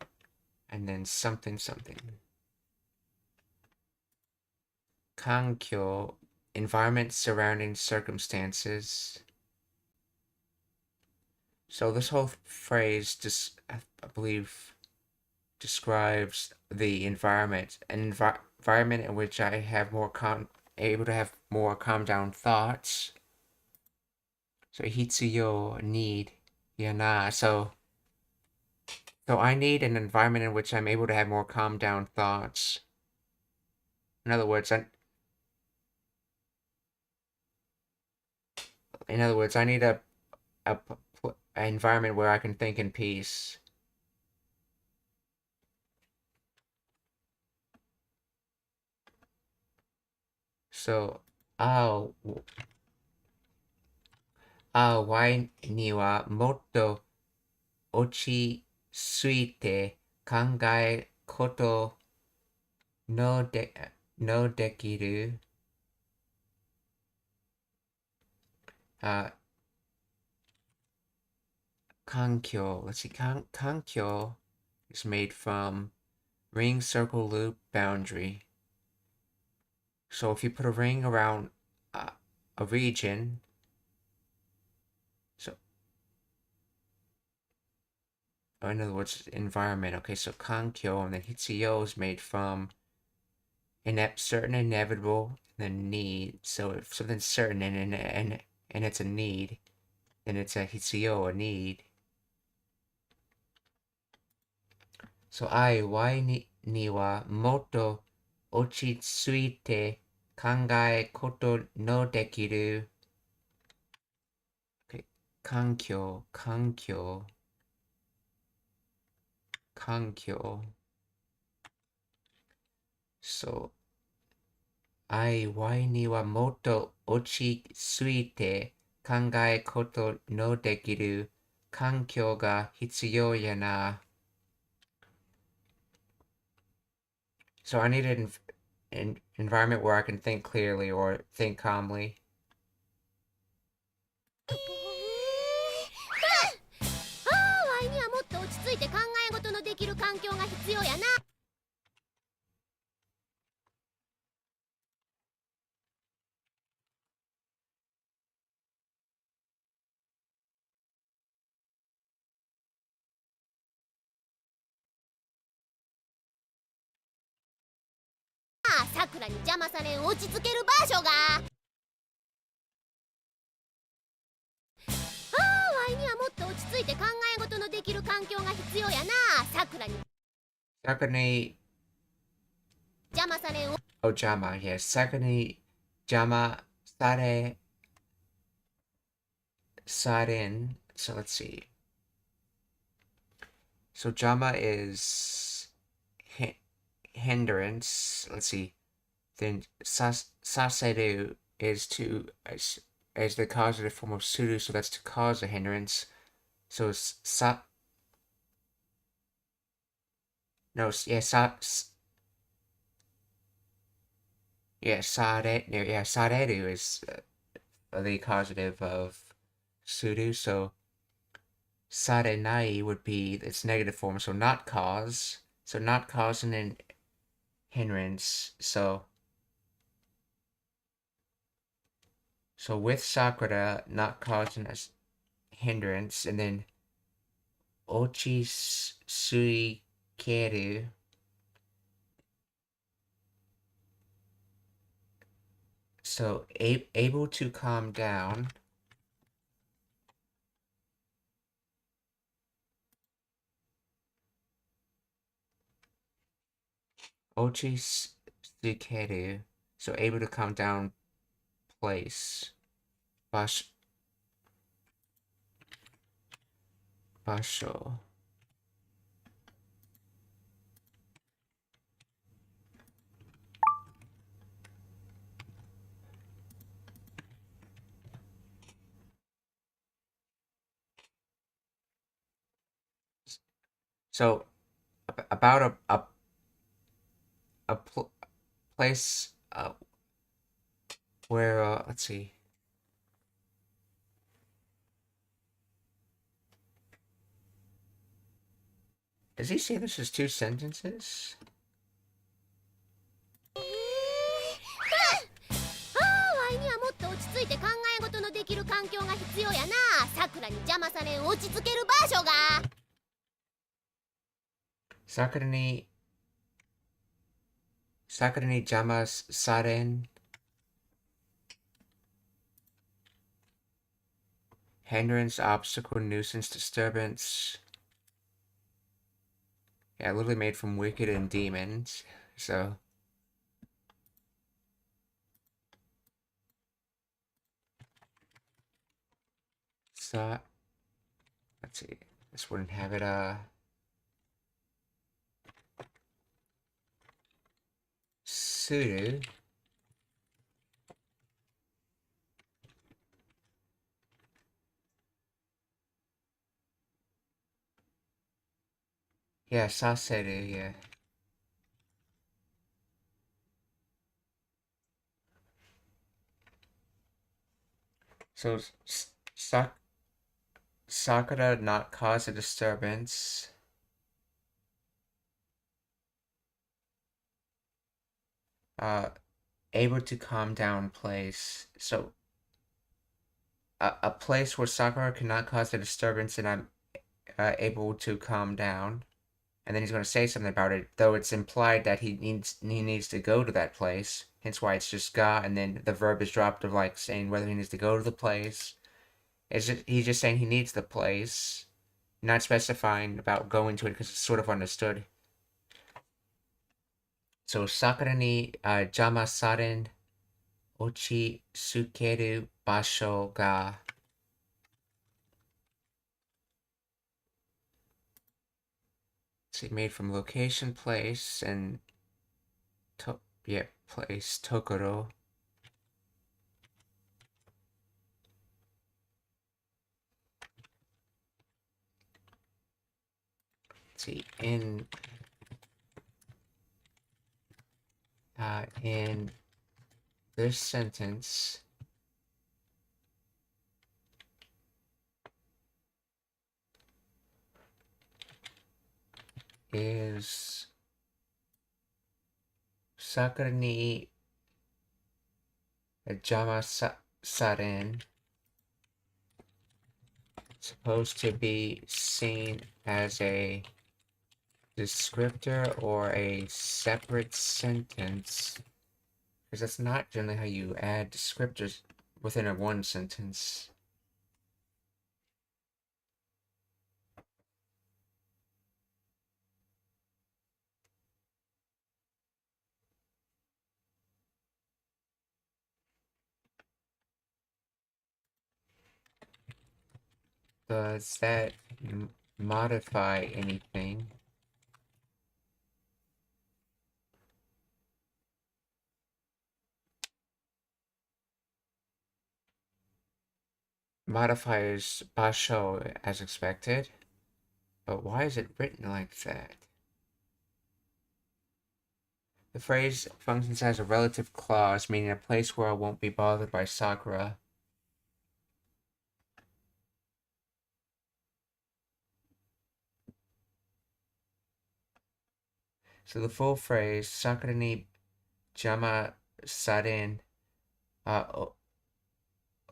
and then something. Kankyo, environment surrounding circumstances. So this whole phrase just, I believe, describes the environment, an environment in which I have able to have more calm down thoughts. So hitsuyo, need, yana. So I need an environment in which I'm able to have more calm down thoughts. In other words, I need a environment where I can think in peace. So, why ni wa motto ochi suite kangae koto no dekiru. Kankyo. Let's see. Kankyo is made from ring, circle, loop, boundary. So if you put a ring around a region, so in other words, environment. Okay, so kankyo, and then hitsuyo is made from certain, inevitable, and then need. So if something's certain and it's a need, then it's a hitsuyo, a need. So why ni wa motto ochitsuite kangae koto no dekiru. Okay, kankyo. So why ni wa motto ochitsuite kangae koto no dekiru kankyo ga hitsuyou ya na. So I need an environment where I can think clearly or think calmly. ワイにはもっと落ち着いて考え事のできる環境が必要やな。さくらに邪魔されん落ち着ける場所が。ワイにはもっと落ち着いて考え事のできる環境が必要やな。さくらに邪魔されん。Oh, Jama, yes. Secondly, Jama Sare Sarin. So let's see. So Jama is hindrance. Let's see. Then Saseru is as the causative form of suru, so that's to cause a hindrance. So sareru is the causative of suru, so sarenai would be its negative form, so not cause. So not causing an hindrance. So with Sakura, not causing a hindrance, and then ochi sui keru. So able to calm down. Ochi sukeru. So able to calm down place. Basho. So about a place where let's see. Does he say this is 2 sentences? ワイにはもっと落ち着いて考え事のできる環境が必要やな。さくらに邪魔されん落ち着ける場所が。Sakura ni jama saren. Hindrance, obstacle, nuisance, disturbance. Yeah, literally made from wicked and demons. So. So. Let's see. This wouldn't have it, Suru. Yeah, Saseru, yeah. So, Sakura not cause a disturbance. Able to calm down place. So, a place where Sakura cannot cause a disturbance and I'm able to calm down. And then he's going to say something about it, though it's implied that he needs to go to that place. Hence why it's just ga, and then the verb is dropped of like saying whether he needs to go to the place. He's just saying he needs the place, not specifying about going to it because it's sort of understood. So Sakura ni jama saren ochi sukeru basho ga. So made from location, place, and place, tokoro. Let's see, in this sentence, is Sakura ni jama saren supposed to be seen as a descriptor or a separate sentence? Because that's not generally how you add descriptors within a one sentence. Does that modify anything? Modifies basho as expected, but why is it written like that? The phrase functions as a relative clause, meaning a place where I won't be bothered by Sakura. So the full phrase, Sakura ni jama saren ochi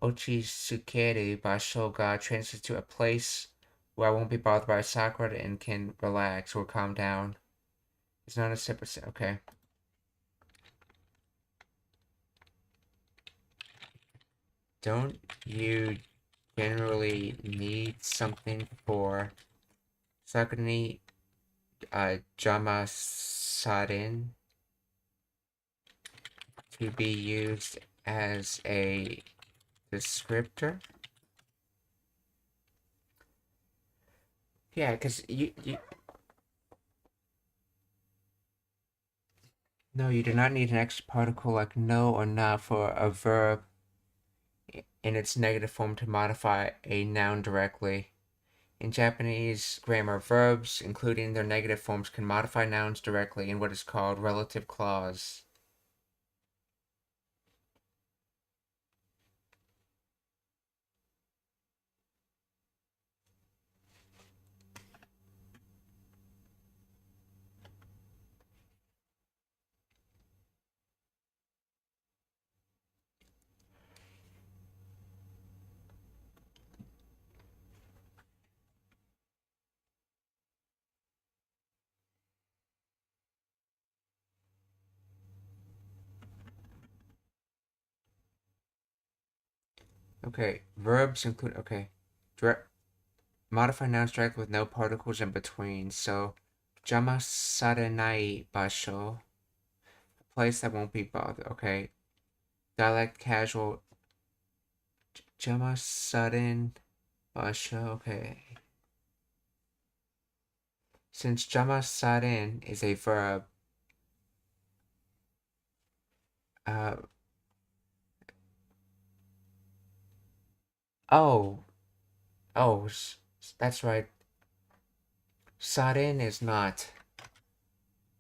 sukeru basho ga, translates to a place where I won't be bothered by Sakura and can relax or calm down. It's not a separate okay. Don't you generally need something for Sakura ni jama saren to be used as a descriptor? Yeah, because you no, you do not need an extra particle like no or na for a verb in its negative form to modify a noun directly. In Japanese grammar, verbs, including their negative forms, can modify nouns directly in what is called relative clause. Okay, verbs include, okay, modify nouns directly with no particles in between. So, jama sarenai basho, a place that won't be bothered. Okay, dialect casual, jama saren basho. Okay, since jama saren is a verb, uh, oh, oh, that's right. Saren is not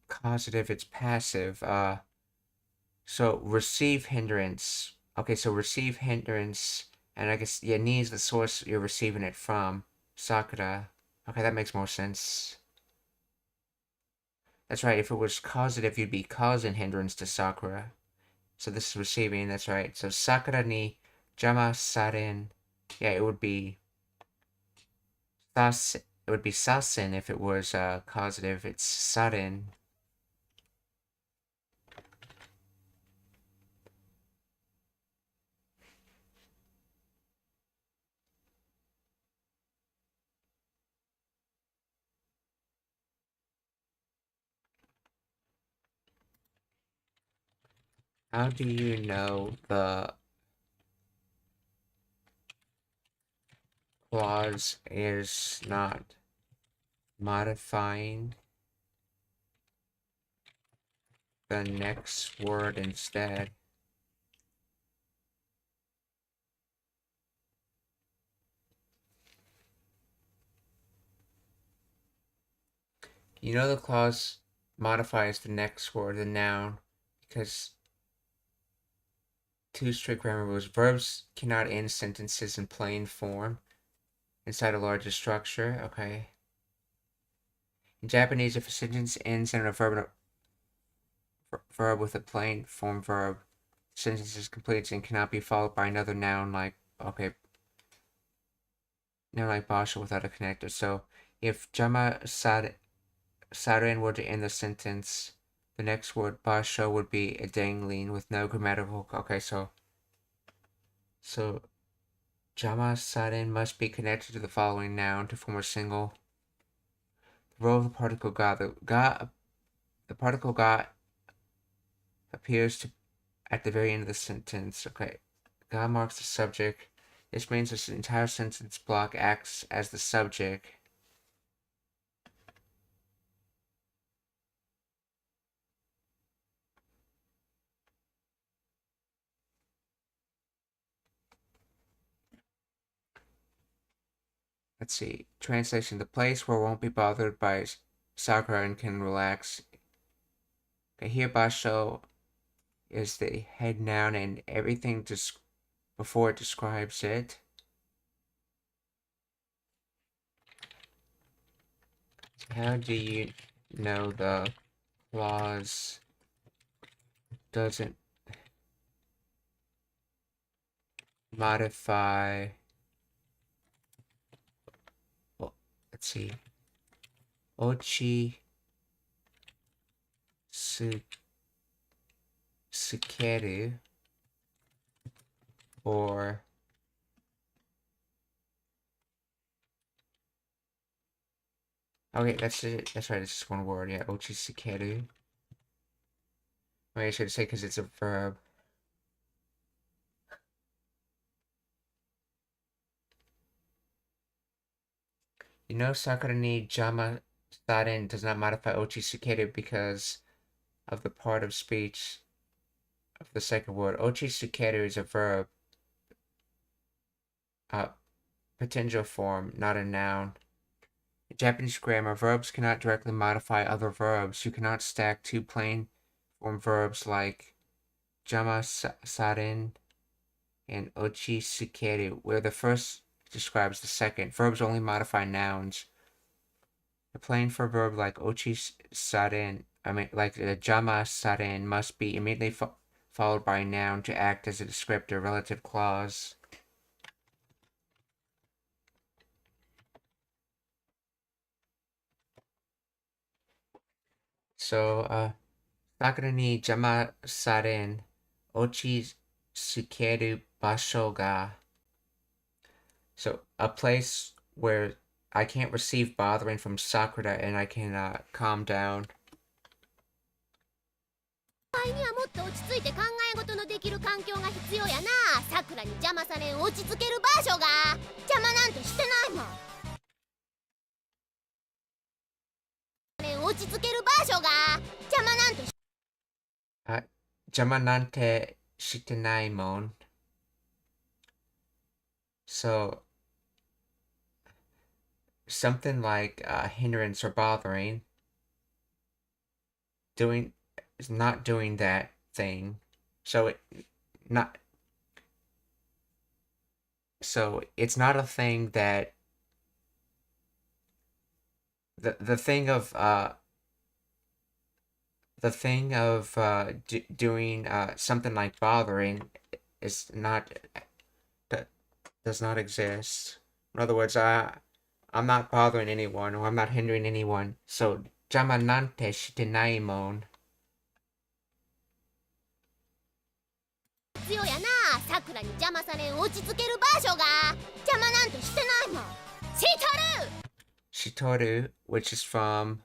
causative, it's passive. So receive hindrance. Okay, so receive hindrance, and I guess yeah, needs the source you're receiving it from. Sakura. Okay, that makes more sense. That's right. If it was causative, you'd be causing hindrance to Sakura. So this is receiving. That's right. So Sakura ni jama saren. Yeah, it would be sas. It would be sasen if it was causative. It's saren. How do you know the clause is not modifying the next word instead? You know the clause modifies the next word, the noun, because two strict grammar rules. Verbs cannot end sentences in plain form inside a larger structure. Okay. In Japanese, if a sentence ends in a verb with a plain form verb, the sentence is complete and cannot be followed by another noun like basho without a connector. So if jama saren were to end the sentence, the next word basho would be a dangling with no grammatical. Okay, so jama saren must be connected to the following noun to form a single. The role of the particle ga. The particle ga appears at the very end of the sentence. Okay, ga marks the subject. This means this entire sentence block acts as the subject. Let's see. Translation: the place where won't be bothered by Sakura and can relax. Okay, here basho is the head noun and everything before it describes it. How do you know the clause doesn't modify? Well, let's see. Ochi sukeru or okay, that's it. That's right. It's just one word. Yeah, ochi sukeru. Wait, I should say because it's a verb. You know, Sakura ni jama saren does not modify ochi sukeru because of the part of speech of the second word. Ochi sukeru is a verb, potential form, not a noun. In Japanese grammar, verbs cannot directly modify other verbs. You cannot stack two plain form verbs like jama saren and ochi sukeru, where the first describes the second. Verbs only modify nouns. A plain for verb like ochi saren, like jama saren, must be immediately followed by a noun to act as a descriptor relative clause. So, Sakura ni jama saren, ochi sukeru basho ga. So a place where I can't receive bothering from Sakura and I can calm down. 場合にはもっと落ち着いて考え事のできる環境が必要やな。さくらに邪魔されん落ち着ける場所が。邪魔なんてしてないもん。落ち着ける場所が。邪魔なんて。邪魔なんてしてないもん。So something like hindrance or bothering. Not doing that thing. So it's not a thing that the thing of doing something like bothering is not does not exist. In other words, I'm not bothering anyone or I'm not hindering anyone. So jama nante shite nai mon. 必要やな。さくらに邪魔されん落ち着ける場所が。邪魔なんてしてないもん。Shitoru, which is from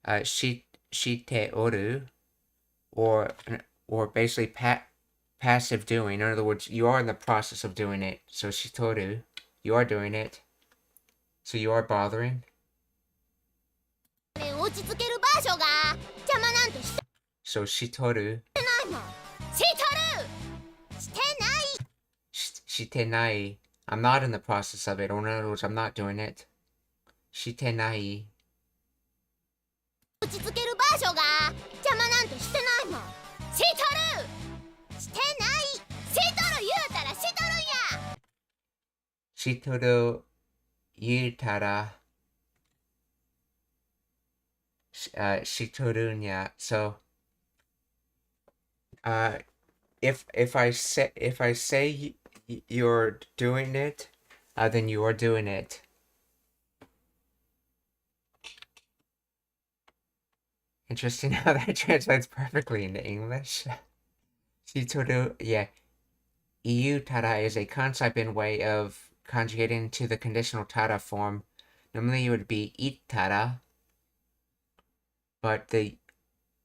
shite oru, or basically passive doing. In other words, you are in the process of doing it. So shitoru, you are doing it. So you are bothering. 落ち着ける場所が。邪魔なんてして So shitoru. ないもん。Shite nai. I'm not in the process of it. Or in other words, I'm not doing it. Shite nai. 落ち着ける場所が。邪魔なんてしてないもん。してない。言うたらしとるんや。Shitoru yutara. Shitorunya. So if I say you're doing it, then you are doing it. Interesting how that translates perfectly into English. Shitoru, yeah. Iutara is a kansai way of conjugating to the conditional tara form. Normally it would be itara, but the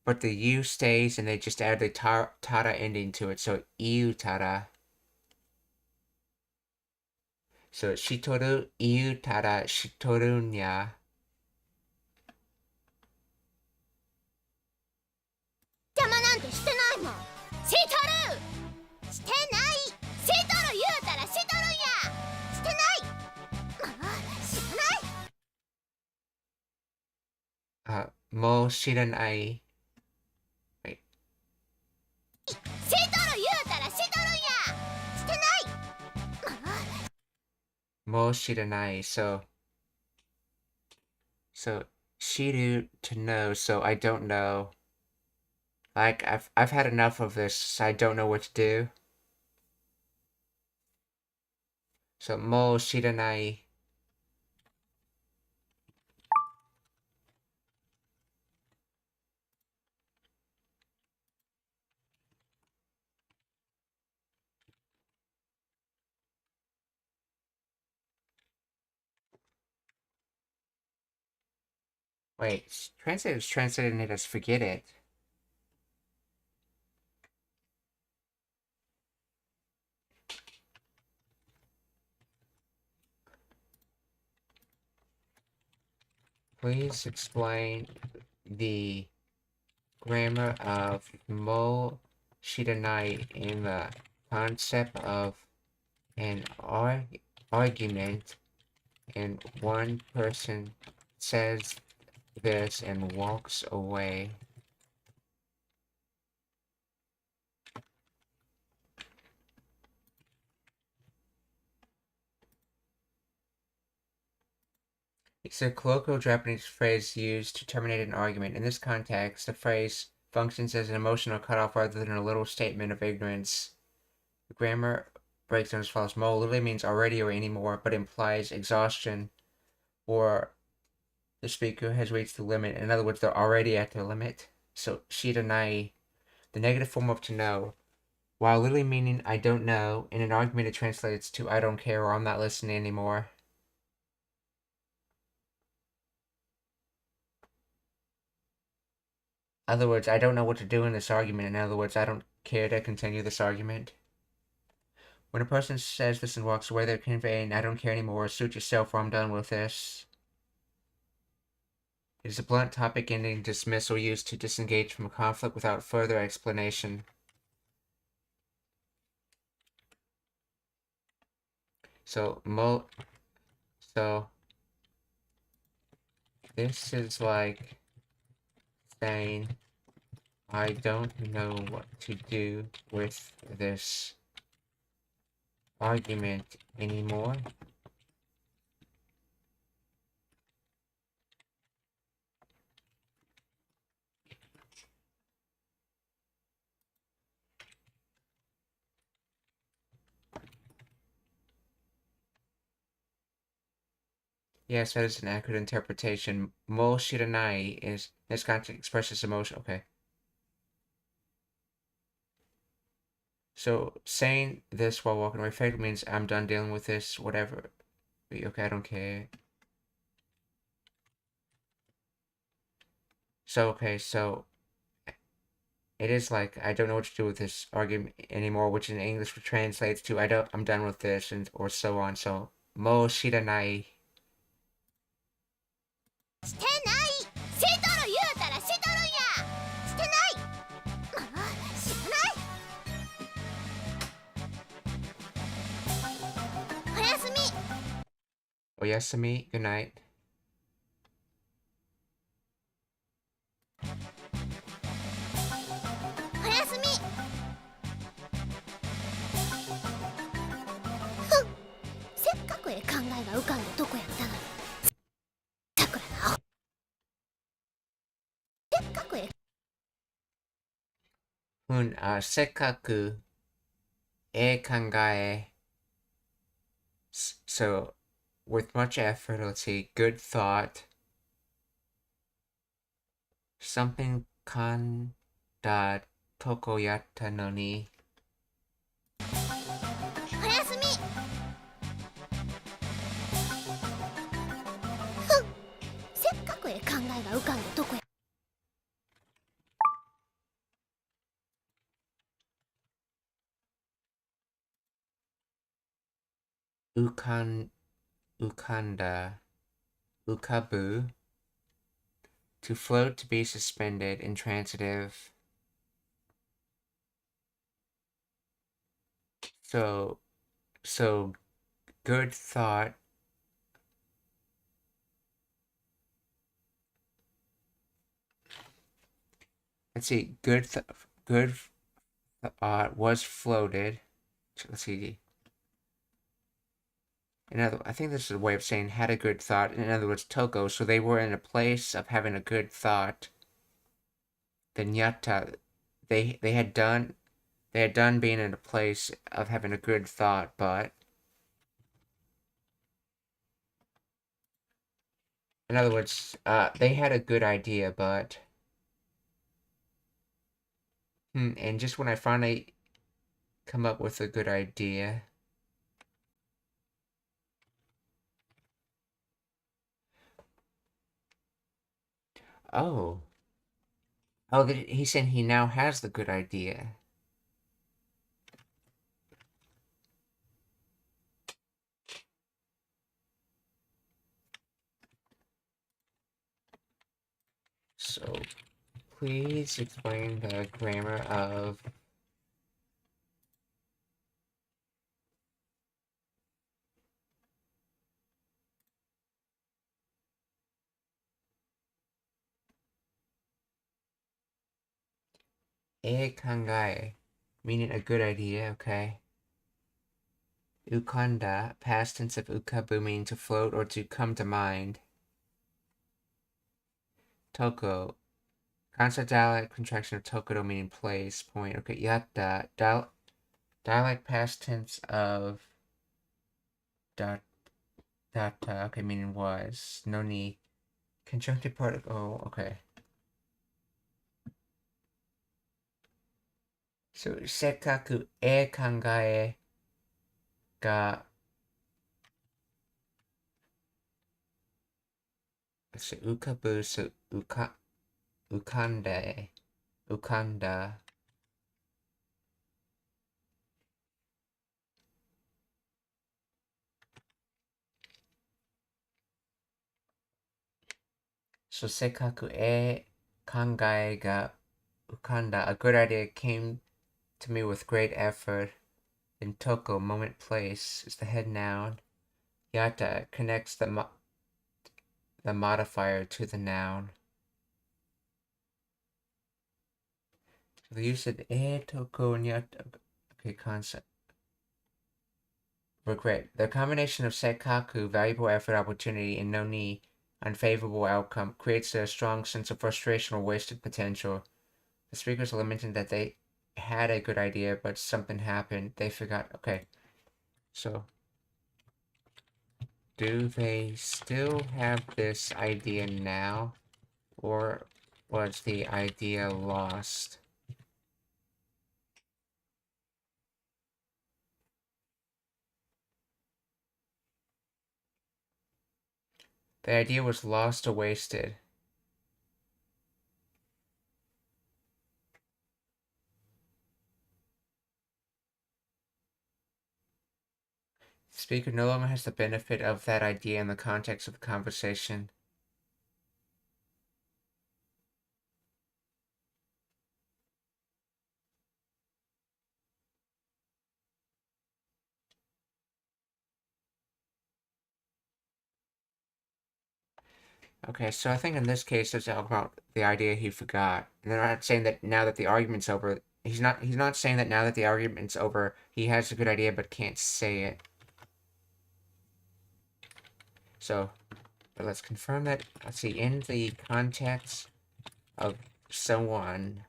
U stays and they just add the tara ending to it, so iutara. So shitoru iutara shitorunya. 邪魔なんてしてないもん。してない。言うたらしとるんや。してない。知らない。もう知らない。Wait. 言うたらしとるんや。してない。もう知らない。So shiru to know, so I don't know. Like I've had enough of this. I don't know what to do. So mo shiranai. Wait, translators translating it as forget it. Please explain the grammar of mo shiranai in the concept of an argument and one person says this and walks away. It's a colloquial Japanese phrase used to terminate an argument. In this context, the phrase functions as an emotional cutoff rather than a literal statement of ignorance. The grammar breaks down as follows. Mo literally means already or anymore, but implies exhaustion or the speaker has reached the limit. In other words, they're already at their limit. So, shiranai, the negative form of to know, while literally meaning I don't know. In an argument, it translates to I don't care or I'm not listening anymore. In other words, I don't know what to do in this argument. In other words, I don't care to continue this argument. When a person says this and walks away, they're conveying, I don't care anymore, suit yourself or I'm done with this. It is a blunt topic ending dismissal used to disengage from a conflict without further explanation. So this is like saying, I don't know what to do with this argument anymore. Yes, that is an accurate interpretation. Mo shiranai is this context expresses emotion. Okay. So saying this while walking away favorite means I'm done dealing with this, whatever. Okay, I don't care. So it is like I don't know what to do with this argument anymore, which in English translates to I'm done with this, and or so on. So mo shiranai. してないしとる言うたらしとるんやしてない知らないおやすみ Oyasumi, good night. おやすみふんせっかくええ考えが浮かんだとこやったのにさくらなせっかくえSekkaku e kangae. So, with much effort, let's see, good thought. Something kan da toko yatta no ni. おやすみふんせっかくええ考えが浮かんだとこや Ukanda. Ukabu. To float, to be suspended, intransitive. So good thought. Let's see, good thought was floated. Let's see. I think this is a way of saying had a good thought. In other words, Toko. So they were in a place of having a good thought. Then Yatta, they had done being in a place of having a good thought, but in other words, they had a good idea, but and just when I finally come up with a good idea. Oh, he's saying he now has the good idea. So, please explain the grammar of e kangae, meaning a good idea, okay? Ukanda, past tense of ukabu, meaning to float or to come to mind. Toko, consonant dialect contraction of tokoto, meaning place, point. Okay, yatta, dialect past tense of data, okay, meaning was. No ni, conjunctive particle, okay. そう、せっかく考えが浮かぶ、浮かんだ、浮かんだ。So, せっかく考えが浮かんだ. A good idea came to me with great effort. In Toko, moment place is the head noun. Yata connects the modifier to the noun. The use of Toko and Yata. Okay, concept. Regret. The combination of Sekkaku, valuable effort, opportunity, and Noni, unfavorable outcome, creates a strong sense of frustration or wasted potential. The speakers lamented that they had a good idea, but something happened. They forgot. Okay, so do they still have this idea now, or was the idea lost? The idea was lost or wasted. The speaker no longer has the benefit of that idea in the context of the conversation. Okay, so I think in this case it's all about the idea he forgot. And they're not saying that now that the argument's over, he's not saying that now that the argument's over, he has a good idea but can't say it. So, but let's confirm that. Let's see, in the context of someone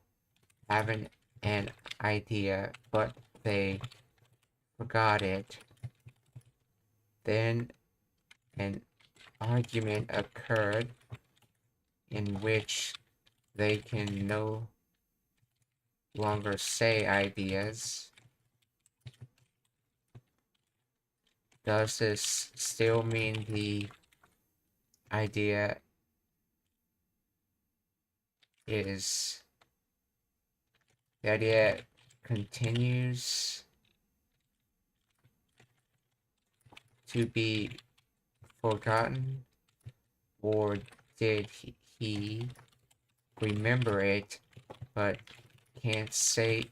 having an idea but they forgot it, then an argument occurred in which they can no longer say ideas. Does this still mean the idea continues to be forgotten, or did he remember it but can't say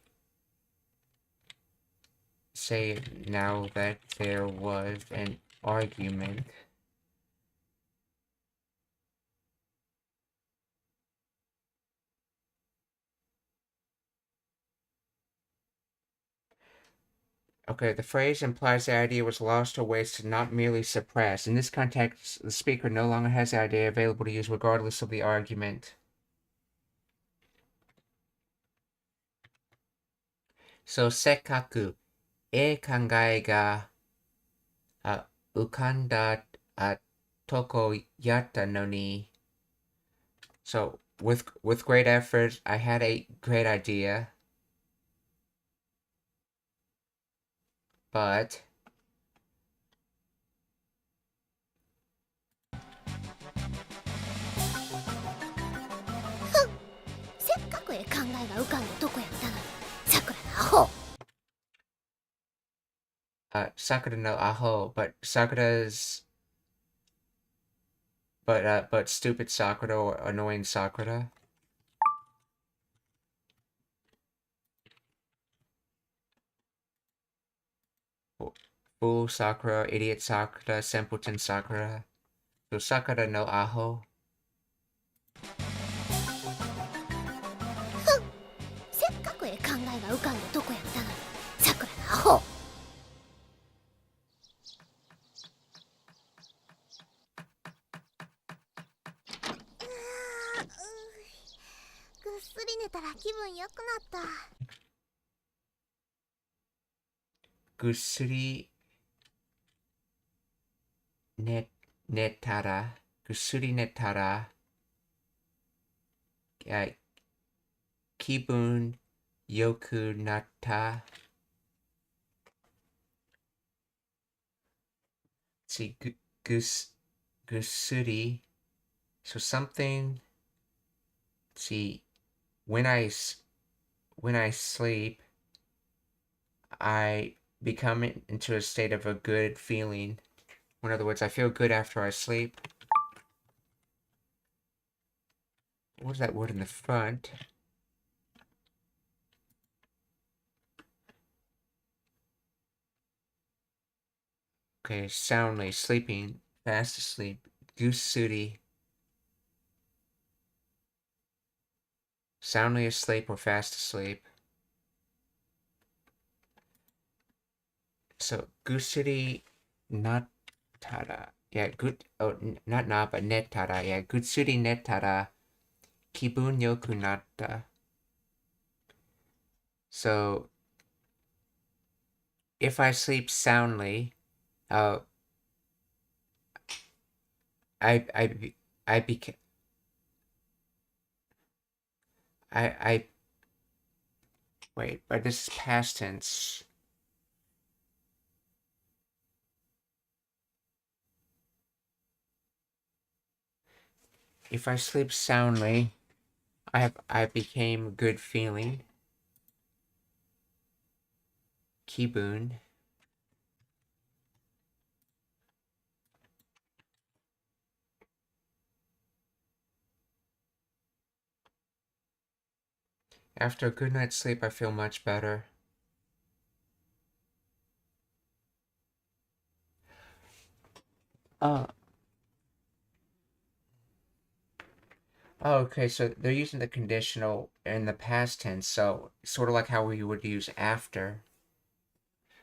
it now that there was an argument? Okay, the phrase implies the idea was lost or wasted, not merely suppressed. In this context, the speaker no longer has the idea available to use regardless of the argument. So, せっかく考えが浮かんだとこやったのに. So, with great effort, I had a great idea, but せっかく考えが浮かんだとこやったのにさくらのアホ。Sakura no aho, but Sakura's but stupid Sakura or annoying Sakura. Fool Sakura, idiot Sakura, simpleton Sakura. So Sakura no aho. せっかく考えが浮かんだとこやったのにさくらのアホ。ぐっすり寝たら気分良くなった。ぐっすり寝たら、ぐっすり寝たら、気分 yoku natta. See, gusuri. So something. See, when I sleep, I become into a state of a good feeling. In other words, I feel good after I sleep. What was that word in the front? Okay, soundly, sleeping, fast asleep, gusuri. Soundly asleep or fast asleep. So, gusuri nattara. Yeah, good. Oh, not na, but nettara. Yeah, gusuri nettara. Kibun yoku natta. So, if I sleep soundly, I became. Wait, but this is past tense. If I sleep soundly, I became good feeling. Kibun. After a good night's sleep, I feel much better. Oh, okay, so they're using the conditional in the past tense, so sort of like how we would use after.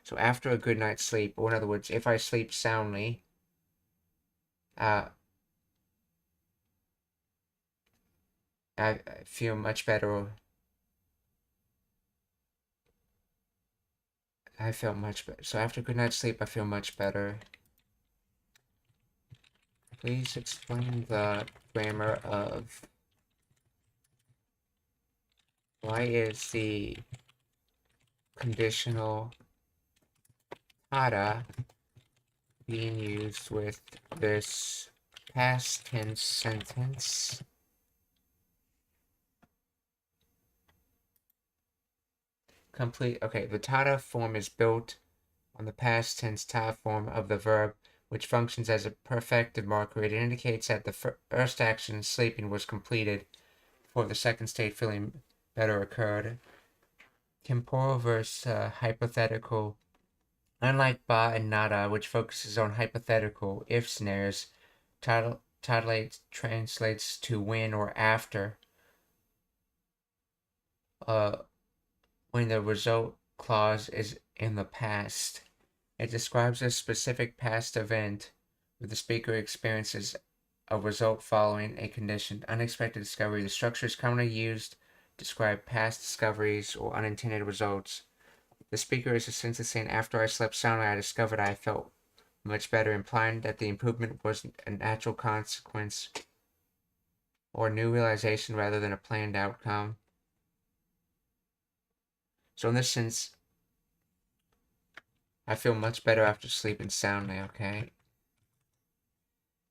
So after a good night's sleep, or in other words, if I sleep soundly, I feel much better. I feel much better. So after a good night's sleep, I feel much better. Please explain the grammar of why is the conditional tada being used with this past tense sentence. Complete. Okay, the tada form is built on the past tense ta form of the verb, which functions as a perfected marker. It indicates that the first action, sleeping, was completed before the second state, feeling better, occurred. Temporal versus hypothetical. Unlike ba and nada, which focuses on hypothetical if scenarios, tada translates to when or after. When the result clause is in the past. It describes a specific past event where the speaker experiences a result following a conditioned, unexpected discovery. The structure is commonly used to describe past discoveries or unintended results. The speaker is essentially saying, after I slept soundly, I discovered I felt much better, implying that the improvement was a natural consequence or new realization rather than a planned outcome. So in this sense, I feel much better after sleeping soundly, okay?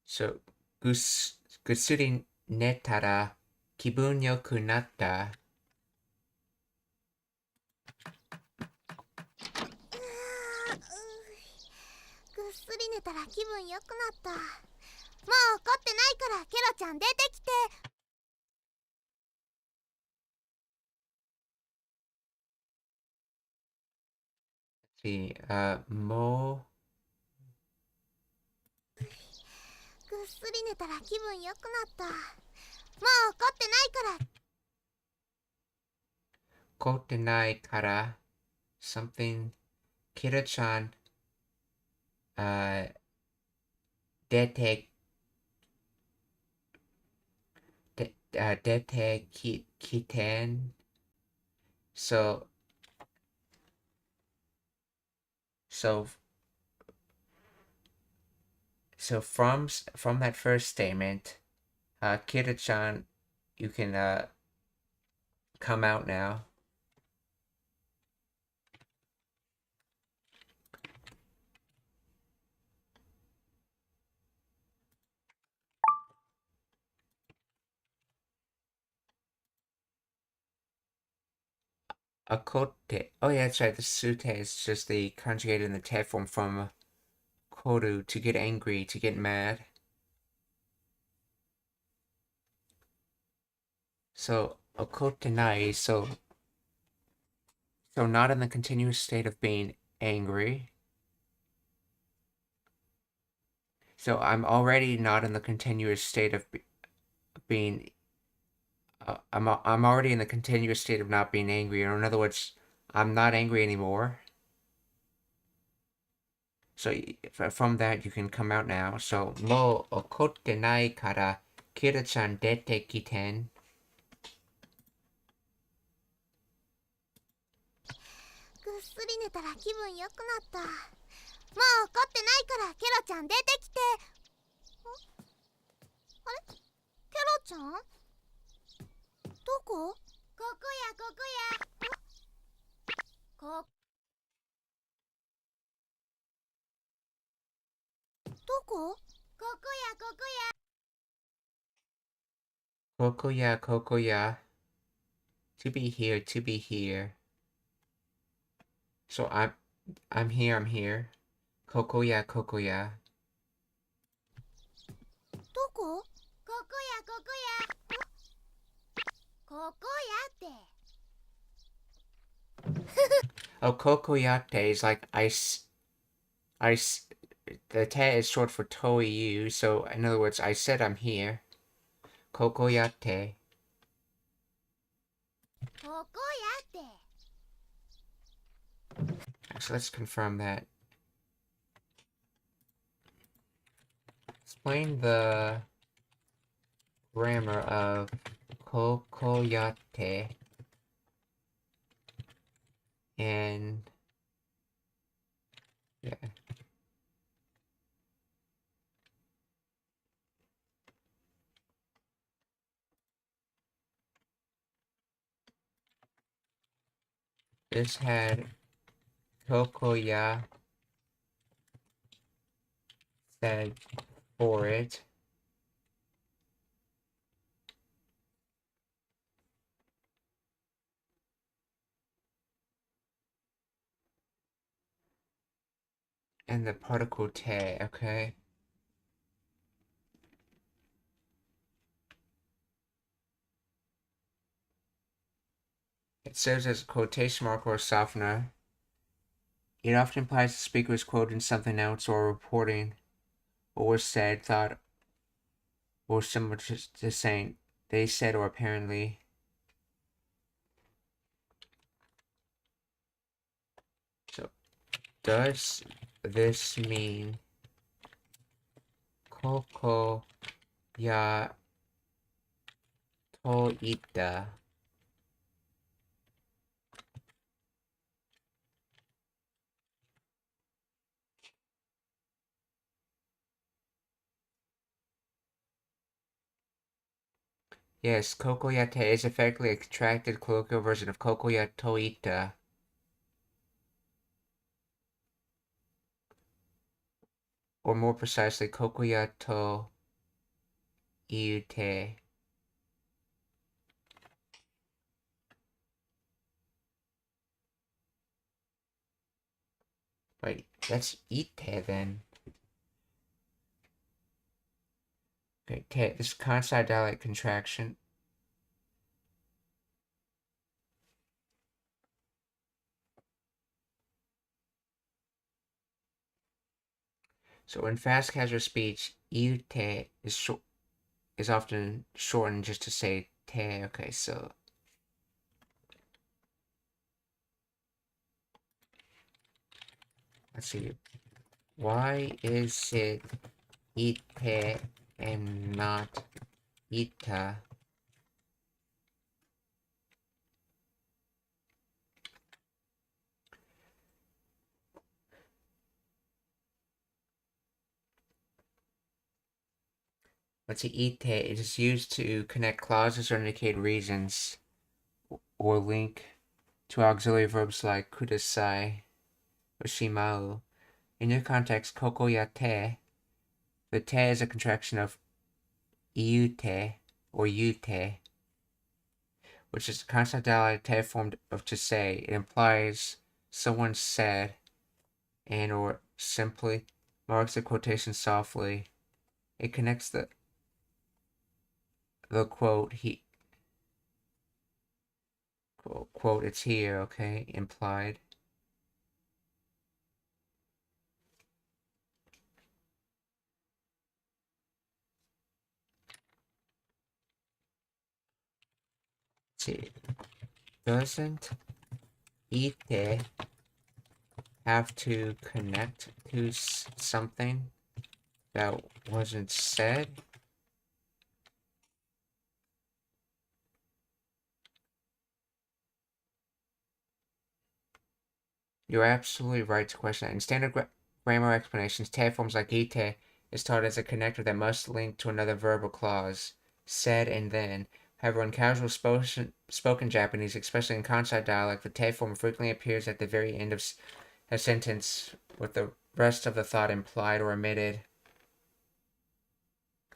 So, gusuri netara kibun yoku natta. ぐっすり寝たら気分良くなった。もう怒ってないからケロちゃん出てきて。See, mo. ぐっすり寝たら気分良くなった。もう怒ってないから。Kotenai kara. Something. Kira-chan. Dete. Dete kiten. So from that first statement, Kira-chan, you can come out now. Akote. Oh yeah, that's right. The sute is just the conjugated in the te form from koru, to get angry, to get mad. So akotenai, so not in the continuous state of being angry. So I'm already not in the continuous state of being. I'm already in the continuous state of not being angry, or in other words, I'm not angry anymore. So from that you can come out now. So mo okotte nai kara Kira-chan dete kiten. ぐっすり寝たら気分良くなった。もう怒ってないからケロちゃん出てきて。あれ、ケロちゃんどこ？ここやここや。どこ？ここやここや。 Kokoya, Kokoya. To be here, to be here. So I'm here, I'm here. Kokoya, Kokoya. どこ？ここやここや。ここやって。Oh, Kokoyate is like the te is short for Toiyu, so in other words, I said I'm here. Kokoyate. ここやって。 So let's confirm that. Explain the grammar of Kokoyate and yeah. This had Kokoya said for it. And the particle te, okay? It serves as a quotation mark or a softener. It often implies the speaker is quoting something else or reporting what was said, thought, or similar to saying they said or apparently. So, does this mean Koko ya toita? Yes, kokoyate is effectively a contracted colloquial version of kokoya toita. Or more precisely, kokoya to iute. Wait, that's ite then. Okay, te, this consonant dialect contraction. So in fast casual speech, iute is often shortened just to say te. Okay, so let's see. Why is it ite and not ita? Let's see, ite is used to connect clauses or indicate reasons or link to auxiliary verbs like kudasai or shimau. In your context, koko ya te, the te is a contraction of iute or yute, which is a consonant dilated form of to say. It implies someone said and or simply marks the quotation softly. It connects the quote quote it's here, okay, implied. See, doesn't ite have to connect to something that wasn't said? You're absolutely right to question that. In standard grammar explanations, te forms like ite is taught as a connector that must link to another verbal clause, said and then. However, in casual spoken Japanese, especially in Kansai dialect, the te form frequently appears at the very end of a sentence with the rest of the thought implied or omitted.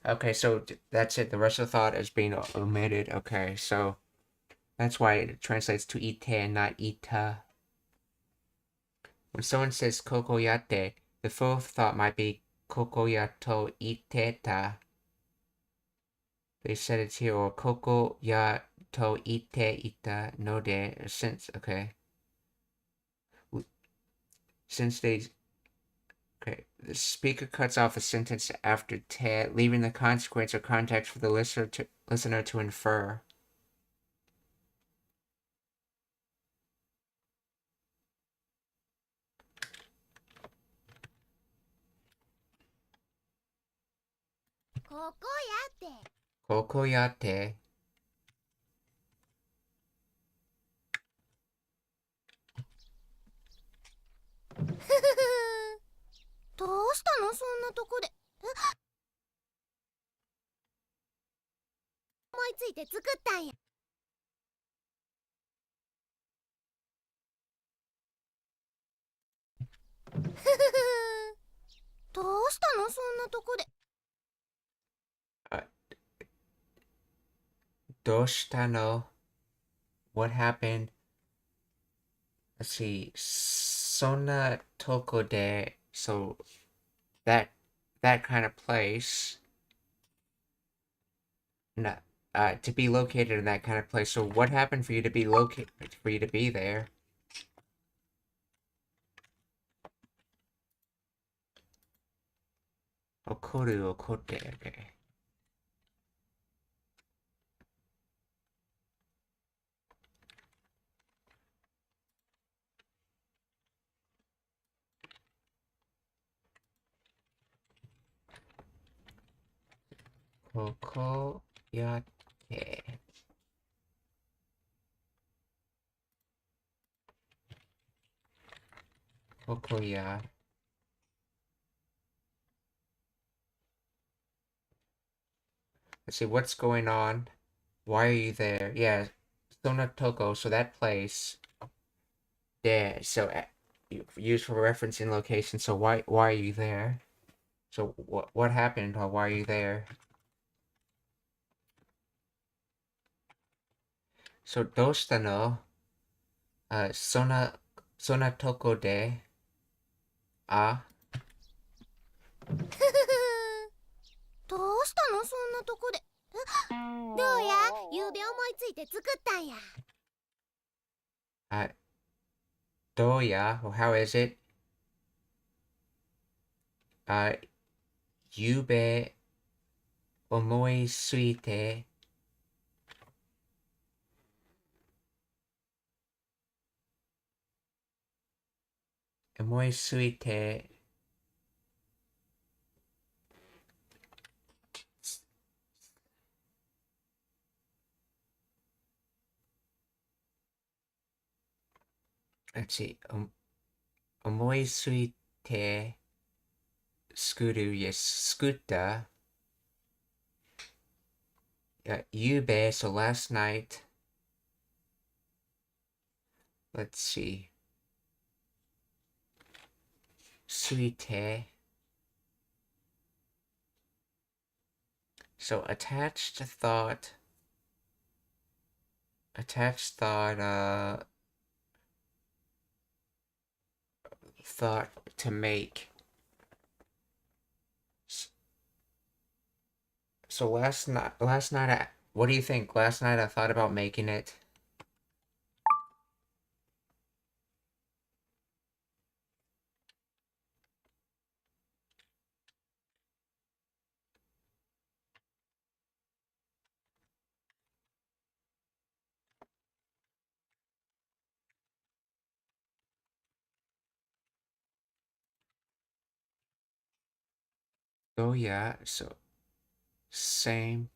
Okay, so that's it. The rest of the thought is being omitted. Okay, so that's why it translates to ite and not ita. When someone says kokoyate, the full thought might be kokoyato iteta. They said it's here, or kokoyato ite ita no de, since, okay. Since they, okay, the speaker cuts off a sentence after te, leaving the consequence or context for the listener to infer. Kokoyate. どうしたのそんなとこで。思いついて作ったんや。どうしたのそんなとこで。Doshitano. What happened? Let's see. Sona toko de. So that kind of place. To be located in that kind of place. So what happened for you to be there? Okoru okote. Okay. Kokoyate. Kokoya. Let's see, what's going on? Why are you there? Yeah, Sonatoko, so that place. There, so used for referencing location. So why are you there? So what happened, or why are you there? So doshita no sonatoko de どうしたのそんなとこで。どうやゆうべ思いついて作ったんや。どうや or how is it? ゆうべ思いついてlet's see 思いついて作る yes 作ったゆうべ so last night. Let's see. Suite. So attached thought. attached thought to make. So last night, what do you think? Last night I thought about making it. Oh yeah, so same,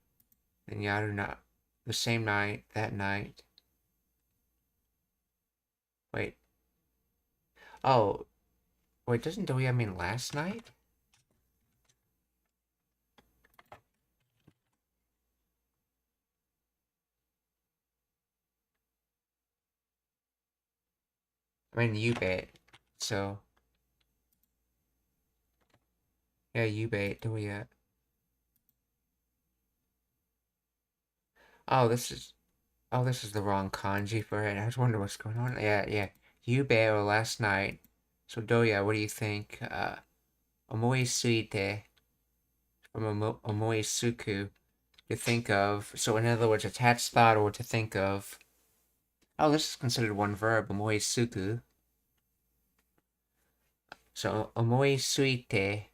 and Yaru not the same night, that night. Wait. Oh, wait, doesn't Doya mean last night? I mean, you bet. So, yeah, you bet, Doya. Oh, this is the wrong kanji for it. I was wondering what's going on. Yeah. You bet or last night. So, Doya, what do you think? Omoi suite from omoi suku. To think of. So, in other words, attached thought or to think of. Oh, this is considered one verb, omoi suku. So, omoi suite.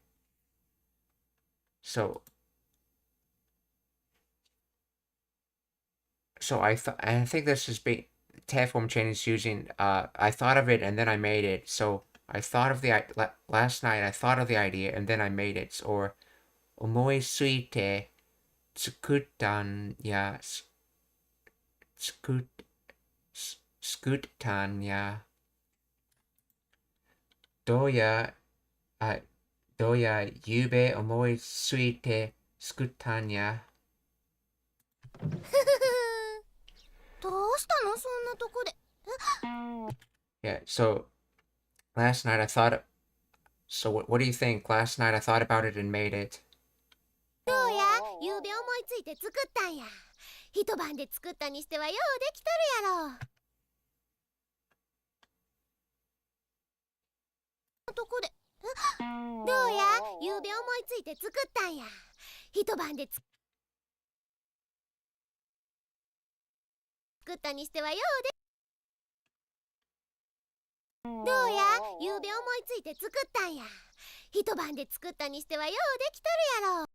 So I think this is Terraform chain is using I thought of it and then I made it. So I thought of the last night I thought of the idea and then I made it. Or omoi suite tsukuttan ya skuttan ya doya doya yube omoi suite skuttan ya. どうしたのそんなとこで。 Yeah, so last night I thought. So what do you think? Last night I thought about it and made it. どうやゆうべ思いついて作ったんや。一晩で作ったにしてはようできとるやろ。とこでどうやゆうべ思いついて作ったんや。一晩で作ったにしてはようでどうやゆうべ思いついて作ったんや。一晩で作ったにしてはようできとるやろ。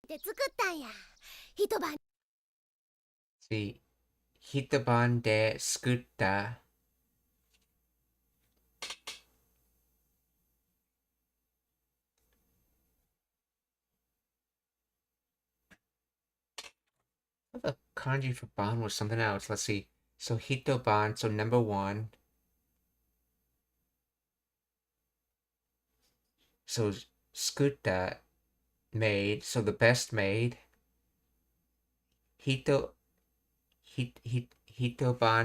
で作ったんや。一晩 See, hitaban de skutta. The kanji for ban was something else. Let's see. So hitoban, so number one. So skutta, made. So the best made. Hitoban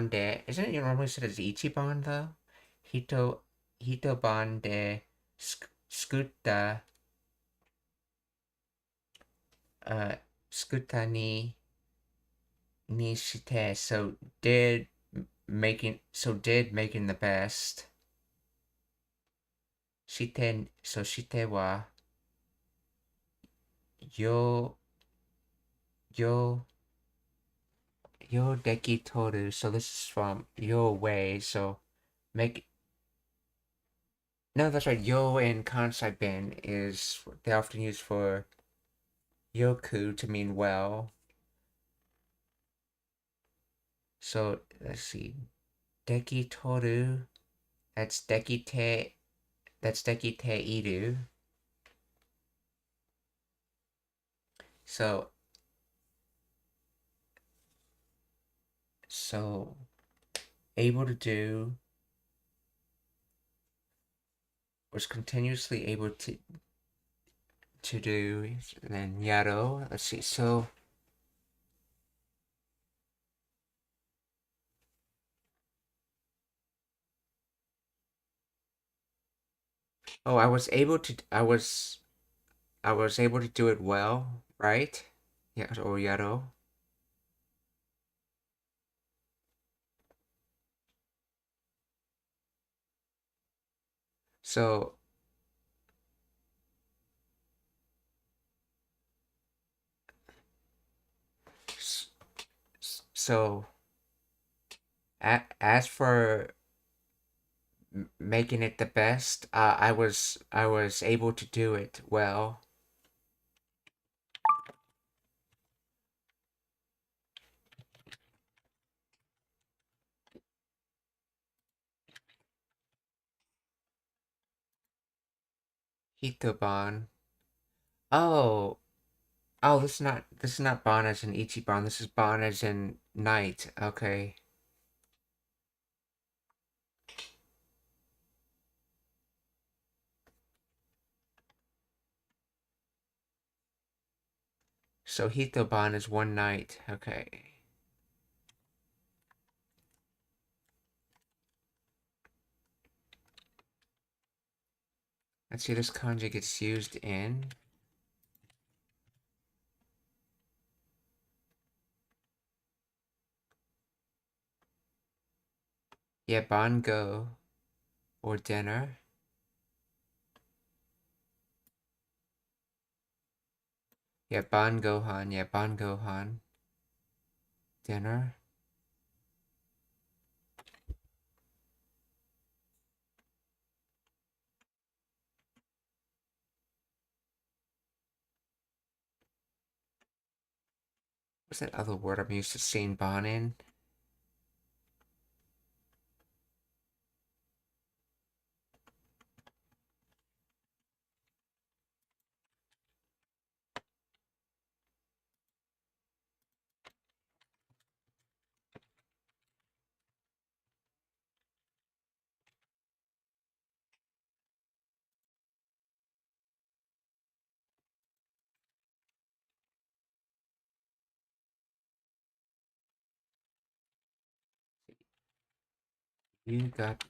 de. Isn't it normally said as ichiban though? Hitoban de skutta. Skutta ni shite. So did making the best. Shite wa yo deki toru. So this is from yo way. So make. No, that's right. Yo in Kansai Ben is they often use for yoku to mean well. So let's see. Deki toru. That's deki te iru. So able to do was continuously able to do, and then yaro. Let's see. So I was able to do it well, right? Yeah, or yaro. So so as for making it the best, I was able to do it well. Hitoban. Oh, this is not Ban as in Ichiban. This is Ban as in night. Okay. So Hitoban is one night. Okay. Let's see, this kanji gets used in. Yeah, bango or dinner. Yeah, bangohan. Yeah, bangohan. Dinner. What's that other word I'm used to seeing ban in? You got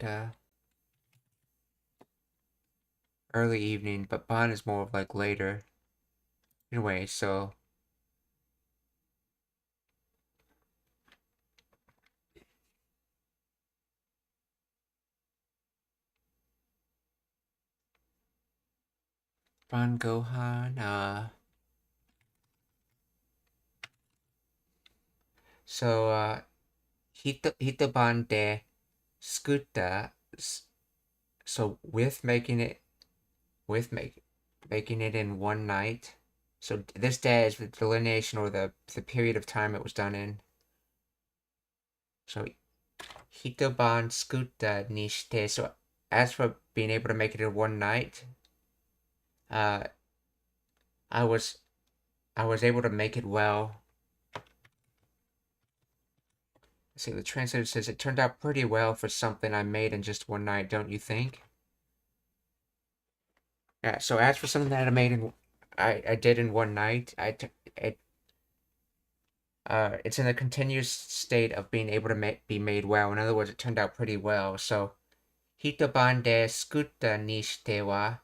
early evening, but ban is more of like later. Anyway, so ban gohan. So hitoban de skutta. So with making it making it in one night. So this day is the delineation or the period of time it was done in. So hitoban skutta nishite. So as for being able to make it in one night, uh, I was able to make it well. See, the translator says it turned out pretty well for something I made in just one night, don't you think? Yeah. So as for something that I made in, I did in one night, it's in a continuous state of being able to be made well. In other words, it turned out pretty well. So, hitoban de skutta ni shite wa.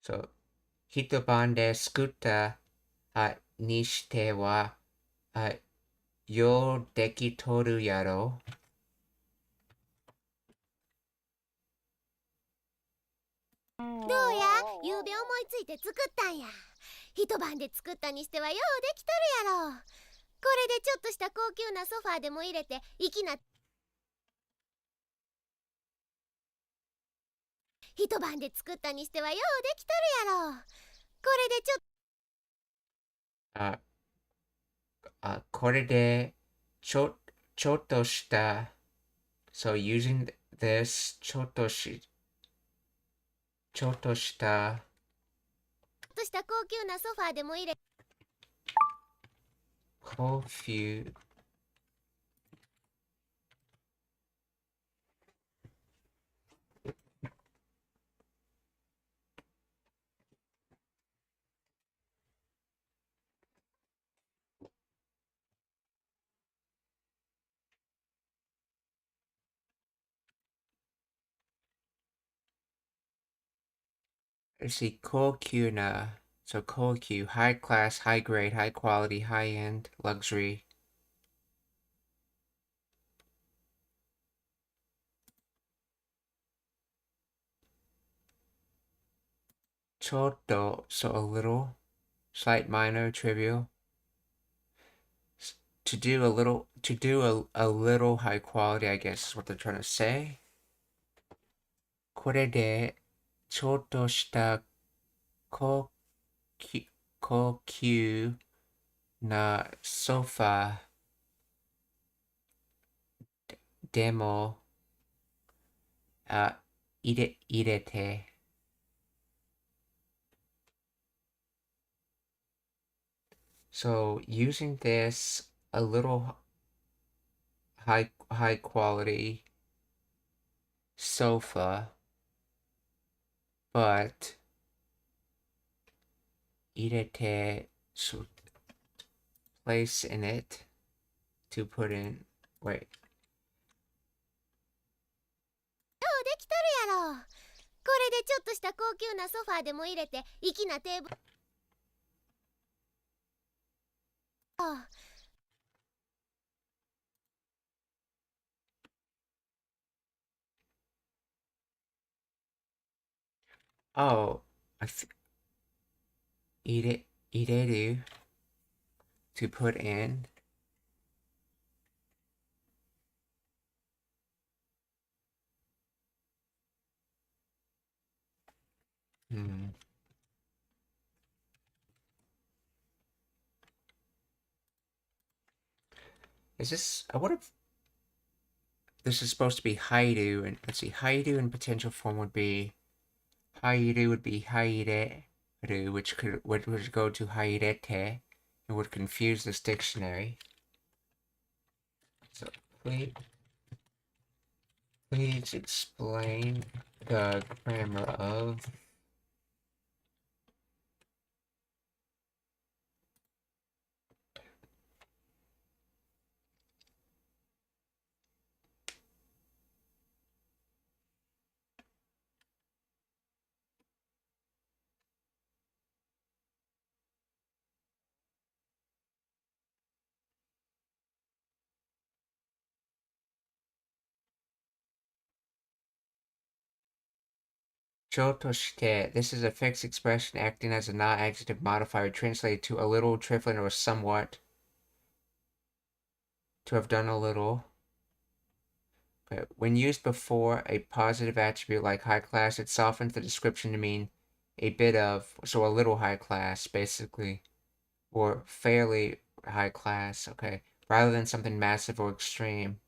So, hitoban de skutta ni shite wa yo dekitoru yaro. どうやゆうべ思いついて作ったんや。一晩で作ったにしてはようできとるやろ。これでちょっとした高級なソファーでも入れて粋な一晩で作ったにしてはようできとるやろ。これでちょっこれでちょっとした So using this ちょっとしたとした高級なソファーでも入れconfuse let's see, Kokyu na. So Kokyu, high class, high grade, high quality, high end, luxury. Choto, so a little, slight, minor, trivial. To do a little high quality, I guess is what they're trying to say. これでちょっとした高級なソファでも入れて。So using this a little high quality sofa, but 入れて so place in it to put in. Wait. どうできとるやろ。これでちょっとした高級なソファーでも入れて粋なテーブル。Oh, ireru to put in. Is this? I wonder if this is supposed to be haidu, and let's see, haidu in potential form would be haireru, which would go to hairete, and would confuse this dictionary. So please explain the grammar of Chotoshite. This is a fixed expression acting as a non-adjective modifier translated to a little, trifling, or somewhat. To have done a little. Okay. When used before a positive attribute like high class, it softens the description to mean a bit of, so a little high class, basically. Or fairly high class, okay. Rather than something massive or extreme.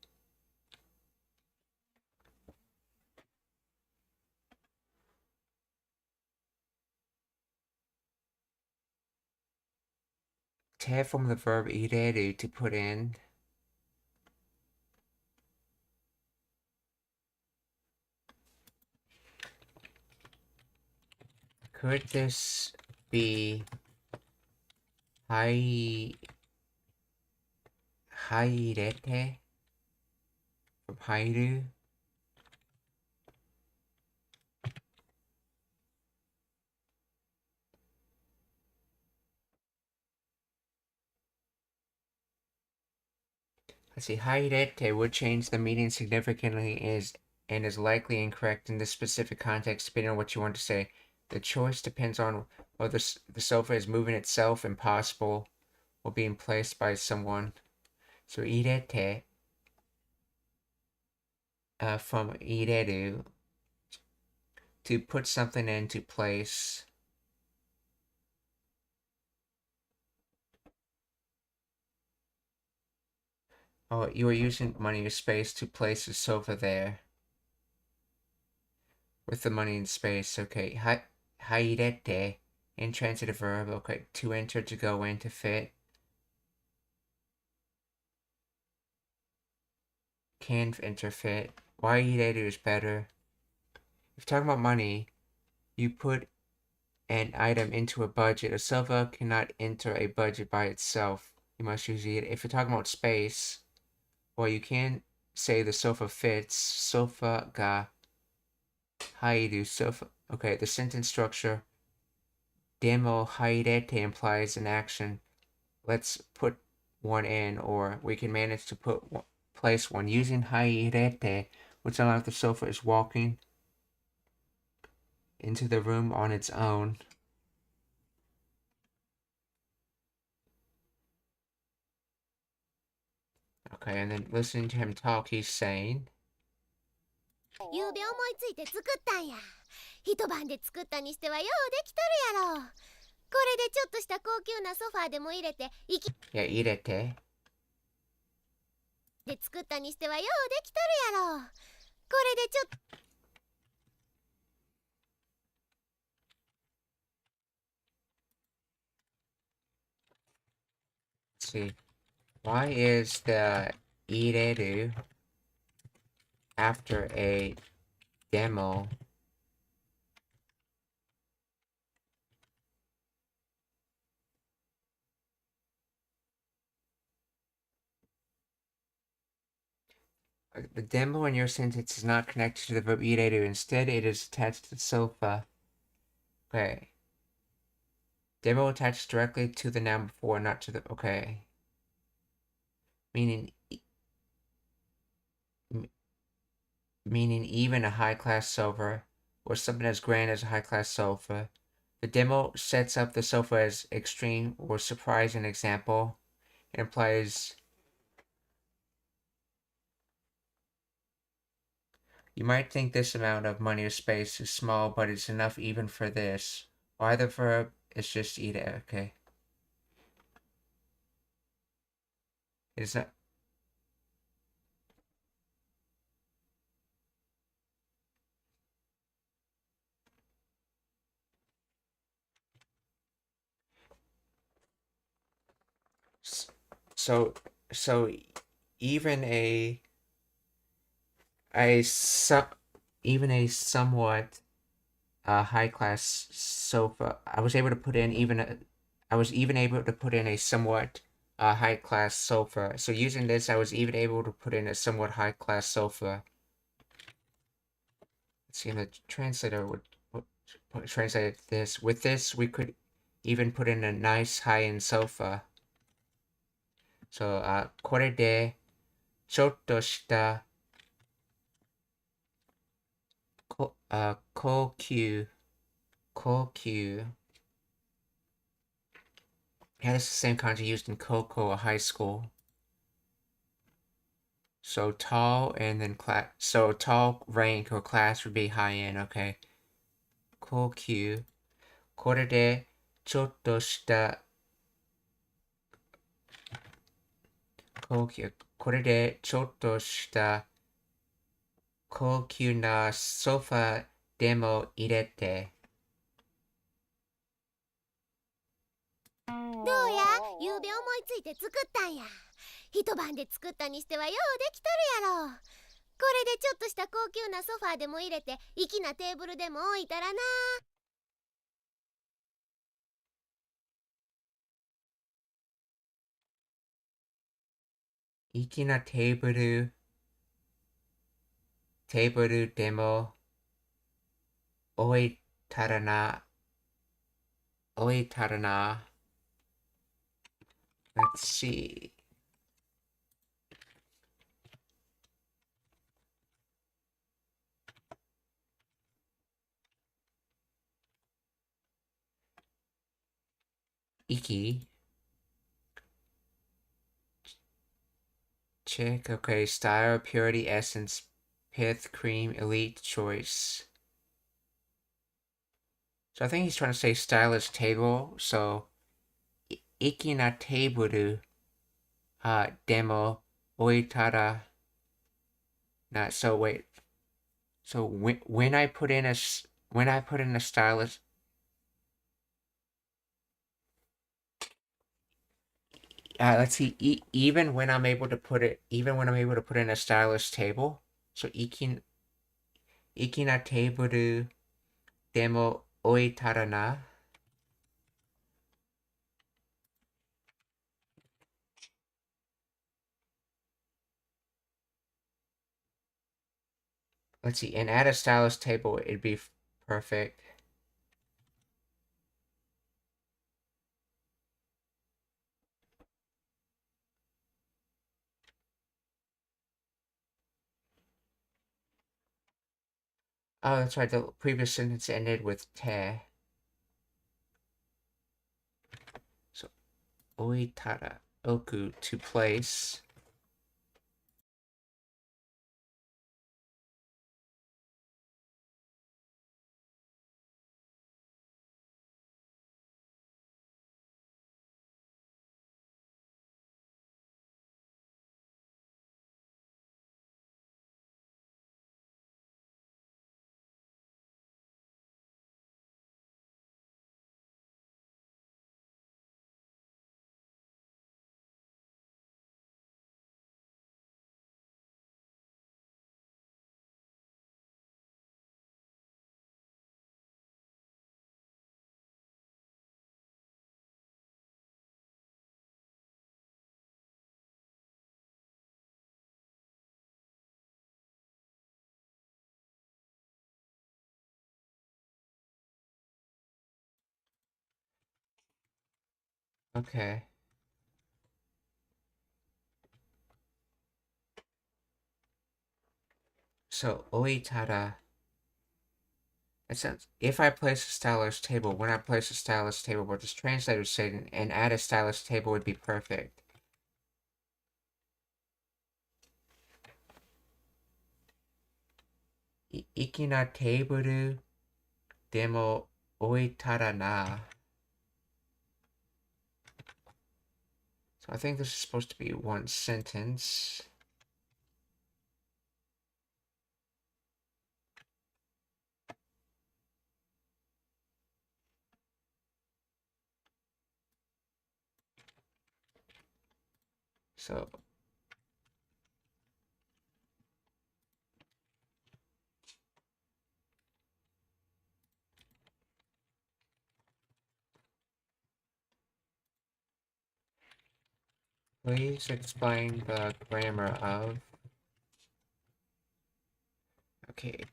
To have from the verb ireru, to put in. Could this be hairete from hairu? Let's see, hairete would change the meaning significantly and is likely incorrect in this specific context depending on what you want to say. The choice depends on whether the sofa is moving itself, impossible, or being placed by someone. So irete from ireru, to put something into place. Oh, you are using money or space to place the sofa there. With the money and space, okay. Hairete, intransitive verb, okay. To enter, to go in, to fit. Can enter, fit. Waireru is better. If you're talking about money, you put an item into a budget. A sofa cannot enter a budget by itself. You must use it. If you're talking about space, well, you can say the sofa fits. Sofa ga hairu sofa. Okay, the sentence structure demo hairete implies an action. Let's put one in, or we can manage to place one using hairete, which unlike the sofa is walking into the room on its own. Okay, and then listening to him talk, he's saying, ゆうべ思いついて作ったんや。一晩で作ったにしてはようできとるやろ。これでちょっとした高級なソファーでも入れてyeah, 入れて。で作ったにしてはようできとるやろ。これでちょっと Let's see. Why is the ireru after a demo? The demo in your sentence is not connected to the verb ireru. Instead, it is attached to the sofa. Okay. Demo attached directly to the noun before, not to the... Okay. Meaning even a high-class sofa, or something as grand as a high-class sofa. The demo sets up the sofa as extreme or surprising example. It implies... You might think this amount of money or space is small, but it's enough even for this. Why the verb is just eat it, okay. It's not... So even even a somewhat high-class sofa, I was even able to put in a somewhat high-class sofa. So using this, I was even able to put in a somewhat high-class sofa. Let's see, the translator would translate this. With this, we could even put in a nice high-end sofa. So, これでちょっとした高級 Yeah, this is the same kanji used in Koko, a high school. So tall and then class. So tall rank or class would be high end. Okay. Kokyu. これでちょっとした高級。これでちょっとした高級なソファでも入れて。どうや、ゆうべ思いついて作ったんや。一晩で作ったにしてはようできとるやろ。これでちょっとした高級なソファーでも入れて粋なテーブルでも置いたらな。粋なテーブルでも置いたらな。Let's see. Iki. Check. Okay. Style, purity, essence, pith, cream, elite, choice. So I think he's trying to say stylish table. So, iki na table demo oitara. Not so wait. So when I put in a stylish. Let's see. Even when I'm able to put in a stylish table. So iki na table demo oitara na. Let's see, and add a stylus table, it'd be perfect. Oh, that's right, the previous sentence ended with te. So, oitara, oku, to place. Okay. So, oitara. It says, if I place a stylus table, when I place a stylus table, what this translator said, and add a stylus table would be perfect. Ikina table demo oitara na. So I think this is supposed to be one sentence. So please explain the grammar of. Okay.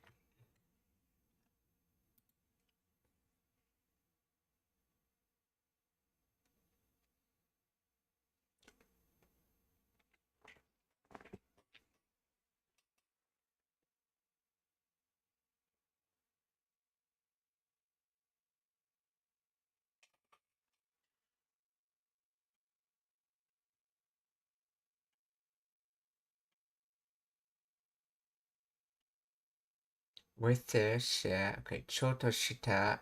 With this, yeah, okay, choto shita,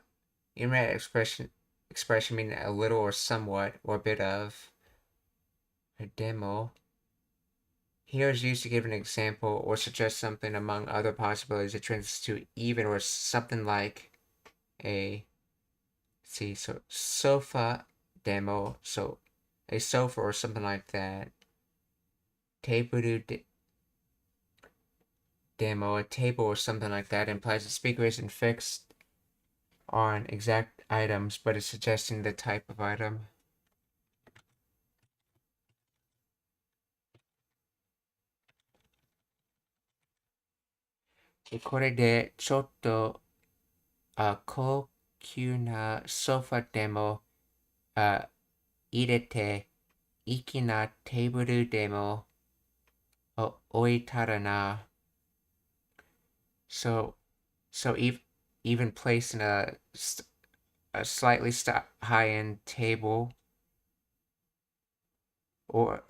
internet expression meaning a little or somewhat or a bit of. A demo. Here is used to give an example or suggest something among other possibilities. It translates to even or something like a, see, so sofa demo, so a sofa or something like that. Table demo, a table or something like that implies the speaker isn't fixed on exact items, but is suggesting the type of item. De これでちょっと高級なソファでも入れて粋なテーブルでも置いたらな。So, so even placing a slightly high-end table, or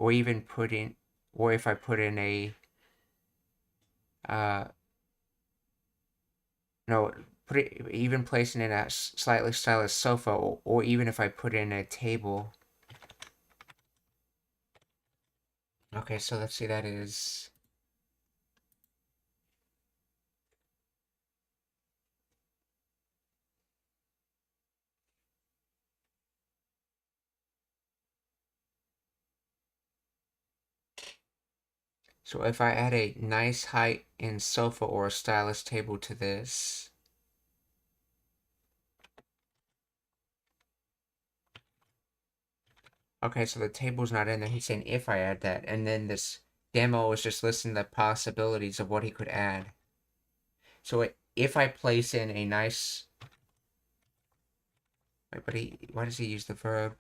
even putting, or if I put in a no, even placing in a slightly stylish sofa, or even if I put in a table. Okay, so let's see, that is. So if I add a nice height-end sofa or a stylish table to this. Okay, so the table's not in there. He's saying if I add that, and then this demo is just listing the possibilities of what he could add. So if I place in a nice, wait, but why does he use the verb?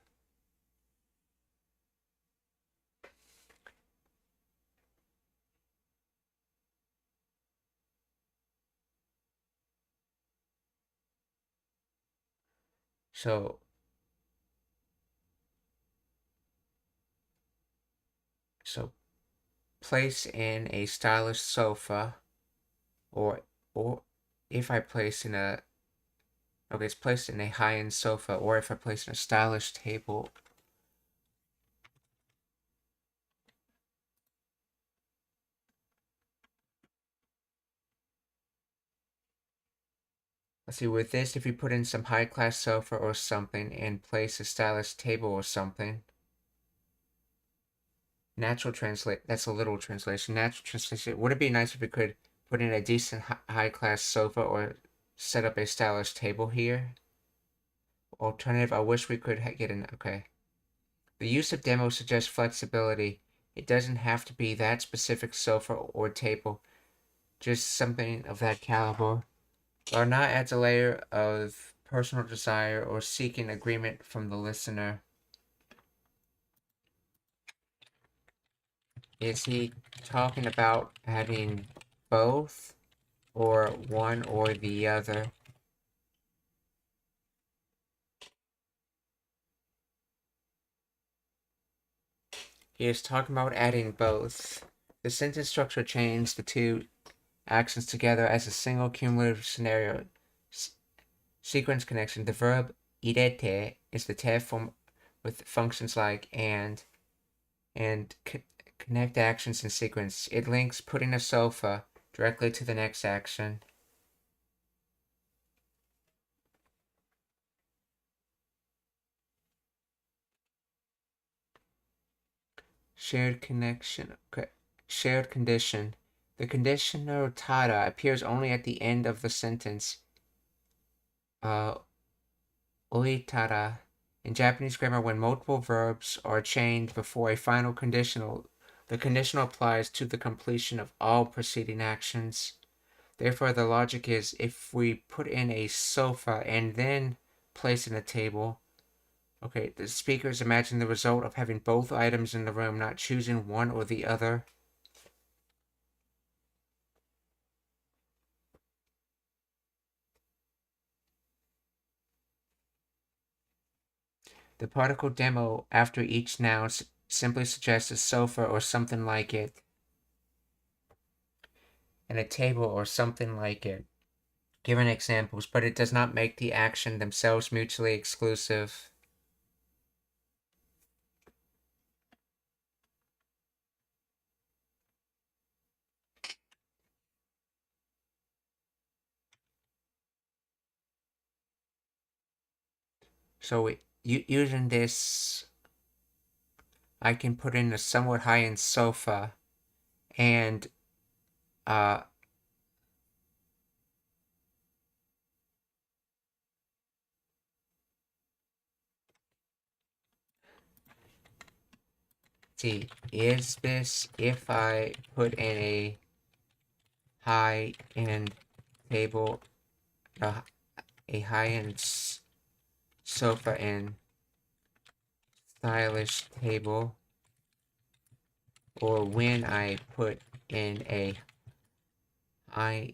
So place in a stylish sofa, or if I place in a it's placed in a high-end sofa, or if I place in a stylish table. Let's see, with this, if you put in some high-class sofa or something and place a stylish table or something, that's a literal translation. Natural translation, would it be nice if we could put in a decent high-class sofa or set up a stylish table here? Alternative, I wish we could get an, okay. The use of demo suggests flexibility. It doesn't have to be that specific sofa or table, just something of that caliber. Garnot adds a layer of personal desire or seeking agreement from the listener. Is he talking about having both, or one or the other? He is talking about adding both. The sentence structure chains the two actions together as a single cumulative scenario sequence connection. The verb irete is the te form with functions like and connect actions in sequence. It links putting a sofa directly to the next action. Shared connection. Okay. Shared condition. The conditioner tada appears only at the end of the sentence. Oitara. In Japanese grammar, when multiple verbs are chained before a final conditional, the conditional applies to the completion of all preceding actions. Therefore, the logic is if we put in a sofa and then place in a table, okay, the speakers imagine the result of having both items in the room, not choosing one or the other. The particle demo after each noun simply suggests a sofa or something like it, and a table or something like it, given examples, but it does not make the action themselves mutually exclusive. So using this, I can put in a somewhat high-end sofa and see, is this if I put in a high-end table, a high-end sofa and stylish table, or when I put in a high-end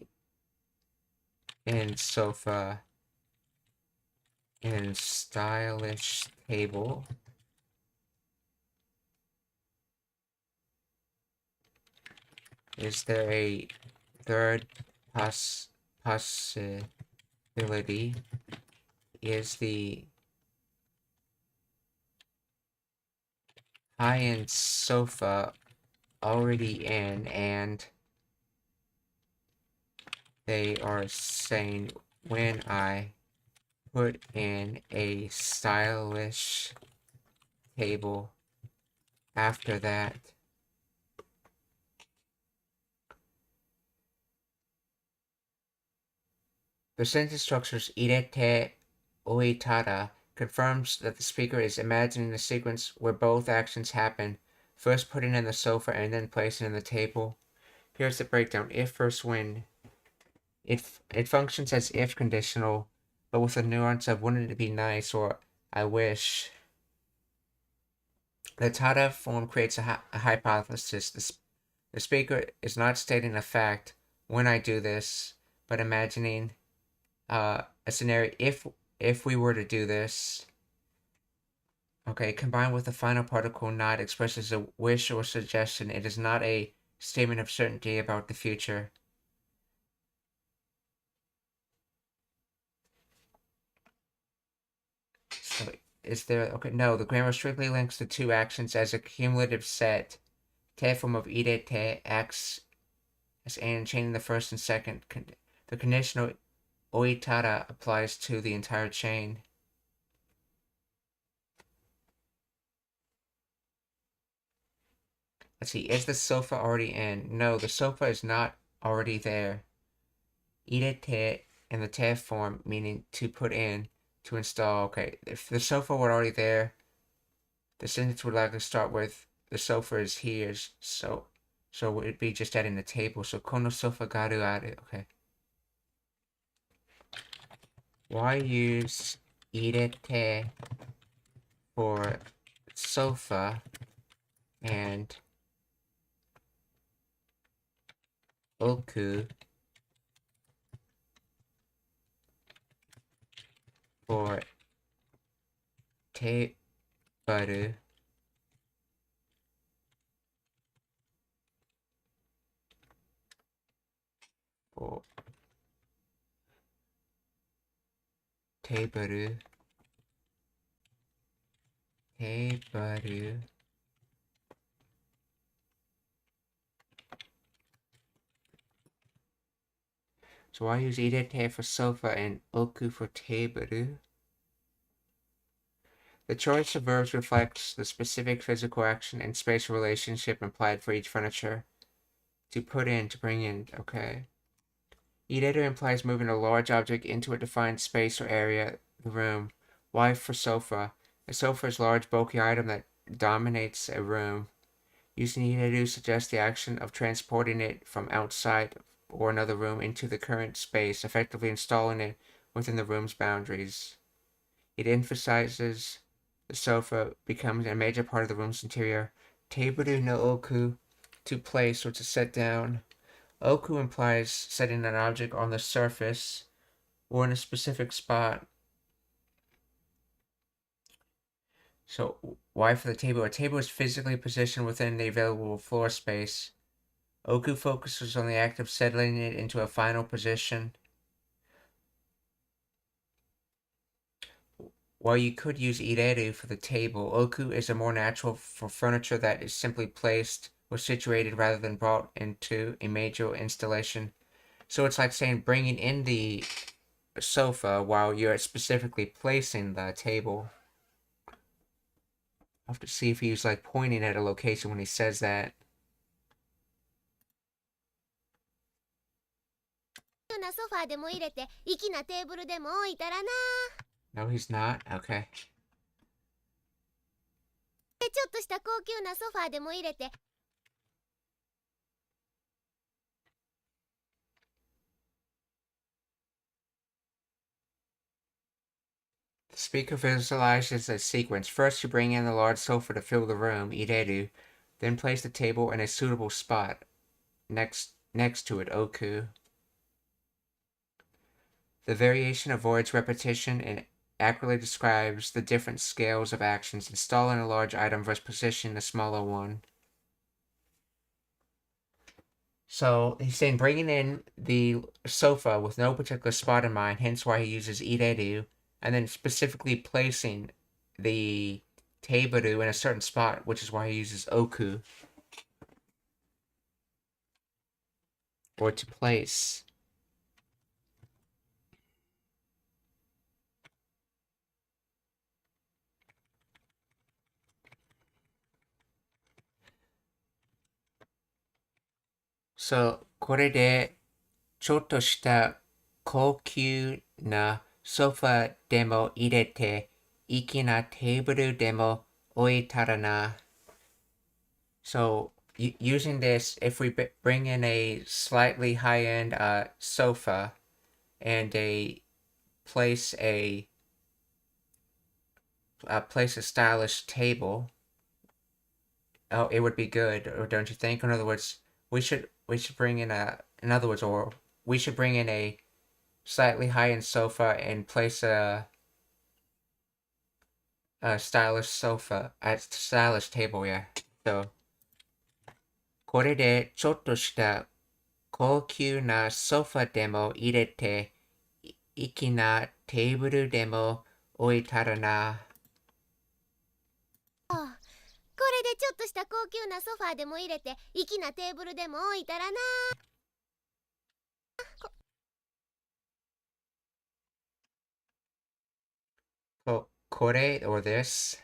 sofa and stylish table, is there a third possibility? Is the high-end sofa already in, and they are saying when I put in a stylish table after that, the sentence structures irete oitada confirms that the speaker is imagining a sequence where both actions happen, first putting in the sofa and then placing in the table. Here's the breakdown. If first when. It functions as if conditional, but with a nuance of wouldn't it be nice or I wish. The tada form creates a hypothesis. The speaker is not stating a fact when I do this, but imagining a scenario if we were to do this, okay, combined with the final particle not expresses a wish or suggestion, it is not a statement of certainty about the future. So is there, okay, no, the grammar strictly links the two actions as a cumulative set. Te form of ide te acts as and chaining the first and second. The conditional oitara applies to the entire chain. Let's see, is the sofa already in? No, the sofa is not already there. Ide te in the te form, meaning to put in, to install. Okay, if the sofa were already there, the sentence would likely start with the sofa is here, so it'd be just adding the table. So kono sofa garu aru. Okay. Why use irete for sofa and oku for tebaru or tebaru so why use irete for sofa and oku for tebaru? The choice of verbs reflects the specific physical action and spatial relationship implied for each furniture. To put in, to bring in, okay. Ireru implies moving a large object into a defined space or area, the room. Why for sofa? A sofa is a large, bulky item that dominates a room. Using ireru suggests the action of transporting it from outside or another room into the current space, effectively installing it within the room's boundaries. It emphasizes the sofa becomes a major part of the room's interior. Tebaru no oku, to place or to set down. Oku implies setting an object on the surface or in a specific spot. So why for the table? A table is physically positioned within the available floor space. Oku focuses on the act of settling it into a final position. While you could use ireru for the table, oku is a more natural for furniture that is simply placed or situated rather than brought into a major installation. So it's like saying bringing in the sofa while you're specifically placing the table. I'll have to see if he's like pointing at a location when he says that. No, he's not? Okay. The speaker visualizes a sequence. First, you bring in the large sofa to fill the room, ireru, then place the table in a suitable spot next to it, oku. The variation avoids repetition and accurately describes the different scales of actions, installing a large item versus positioning a smaller one. So he's saying bringing in the sofa with no particular spot in mind, hence why he uses ireru, and then specifically placing the tebaru in a certain spot, which is why he uses oku. Or to place. So これでちょっとした高級なソファでも入れて、粋なテーブルでも置いたらな。So using this, if we bring in a slightly high-end sofa and place a stylish table, oh, it would be good, or don't you think? In other words, we should bring in we should bring in a slightly high-end sofa and place a stylish sofa, stylish table, yeah. So, これでちょっとした高級なソファでも入れて、粋なテーブルでも置いたらな。これでちょっとした高級なソファーでも入れて粋なテーブルでも置いたらな。これ or this.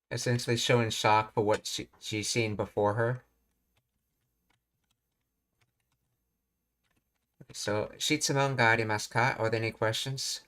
Essentially showing shock for what she's seen before her. So, 質問がありますか? Are there any questions?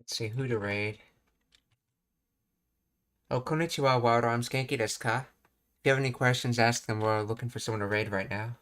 Let's see, who to raid. Oh, konnichiwa, Wild Arms. Genki desu ka? If you have any questions, ask them. We're looking for someone to raid right now.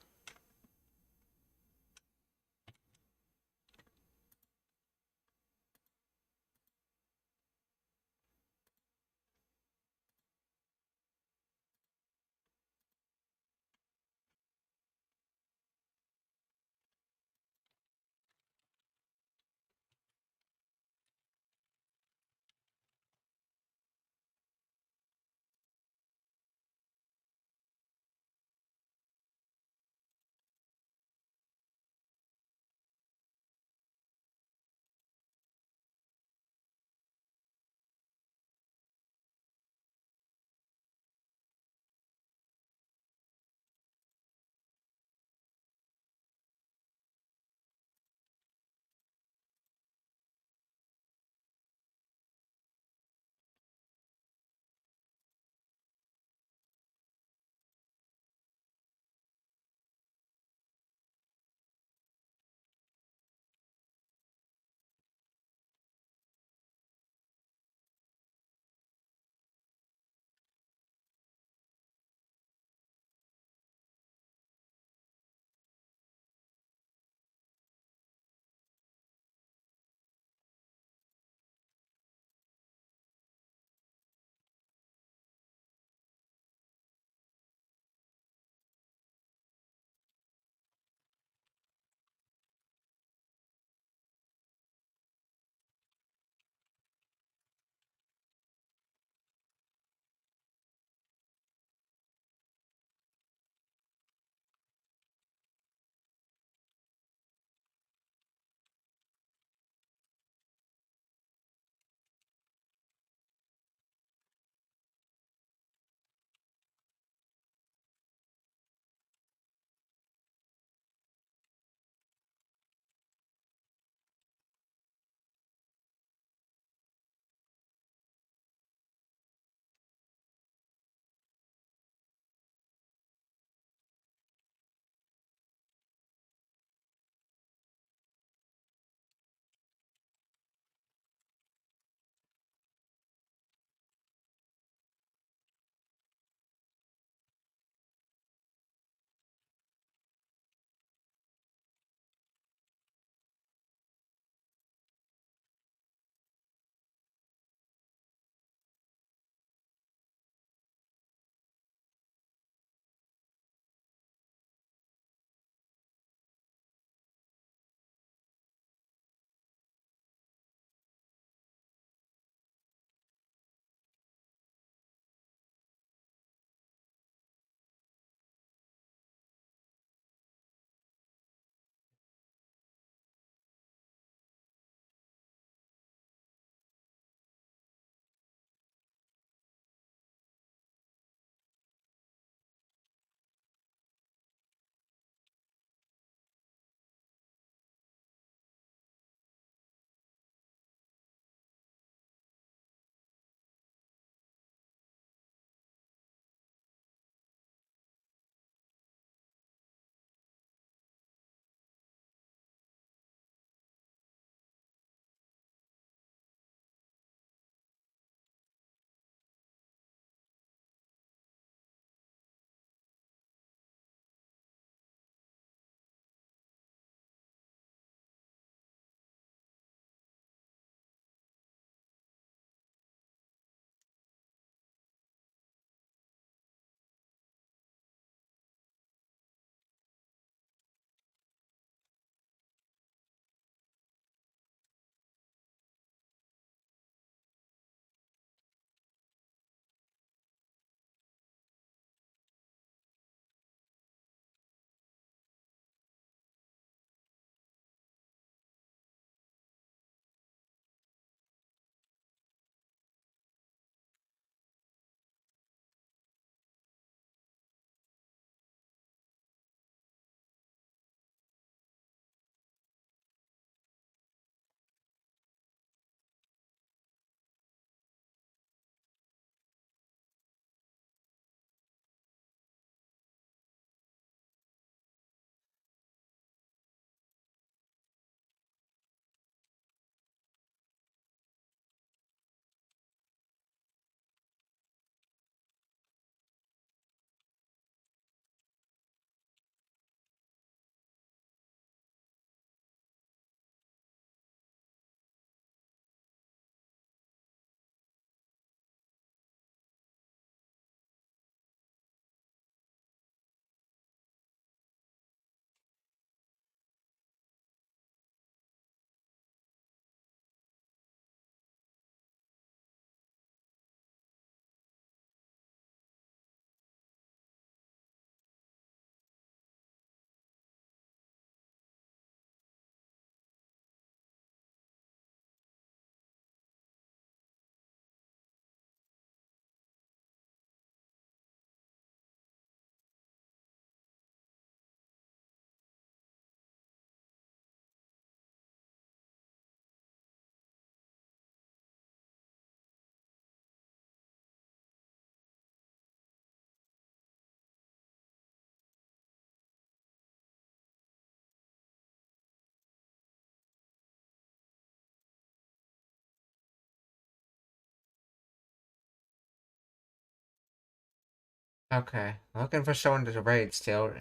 Okay, looking for someone to raid still.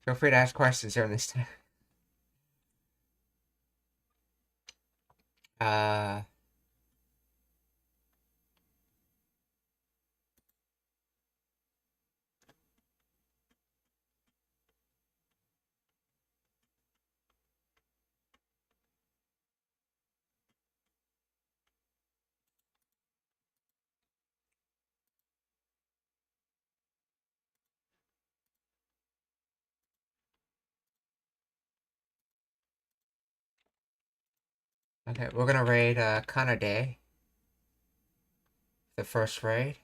Feel free to ask questions during this time. Okay, we're gonna raid Kanade. The first raid.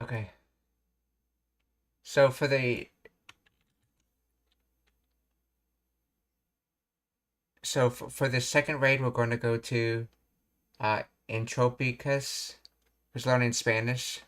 Okay. So for the for the second raid, we're going to go to Entropicus, who's learning Spanish.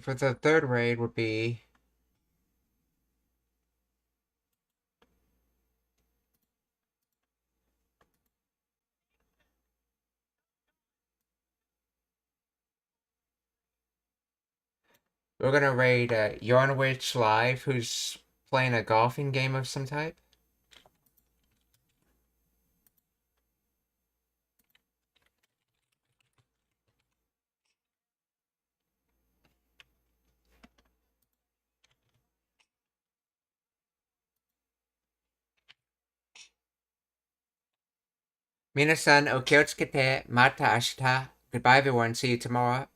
For the third raid would be we're gonna raid Yarnwich Live, who's playing a golfing game of some type. Minasan, okiyotsukete, mata ashita. Goodbye, everyone. See you tomorrow.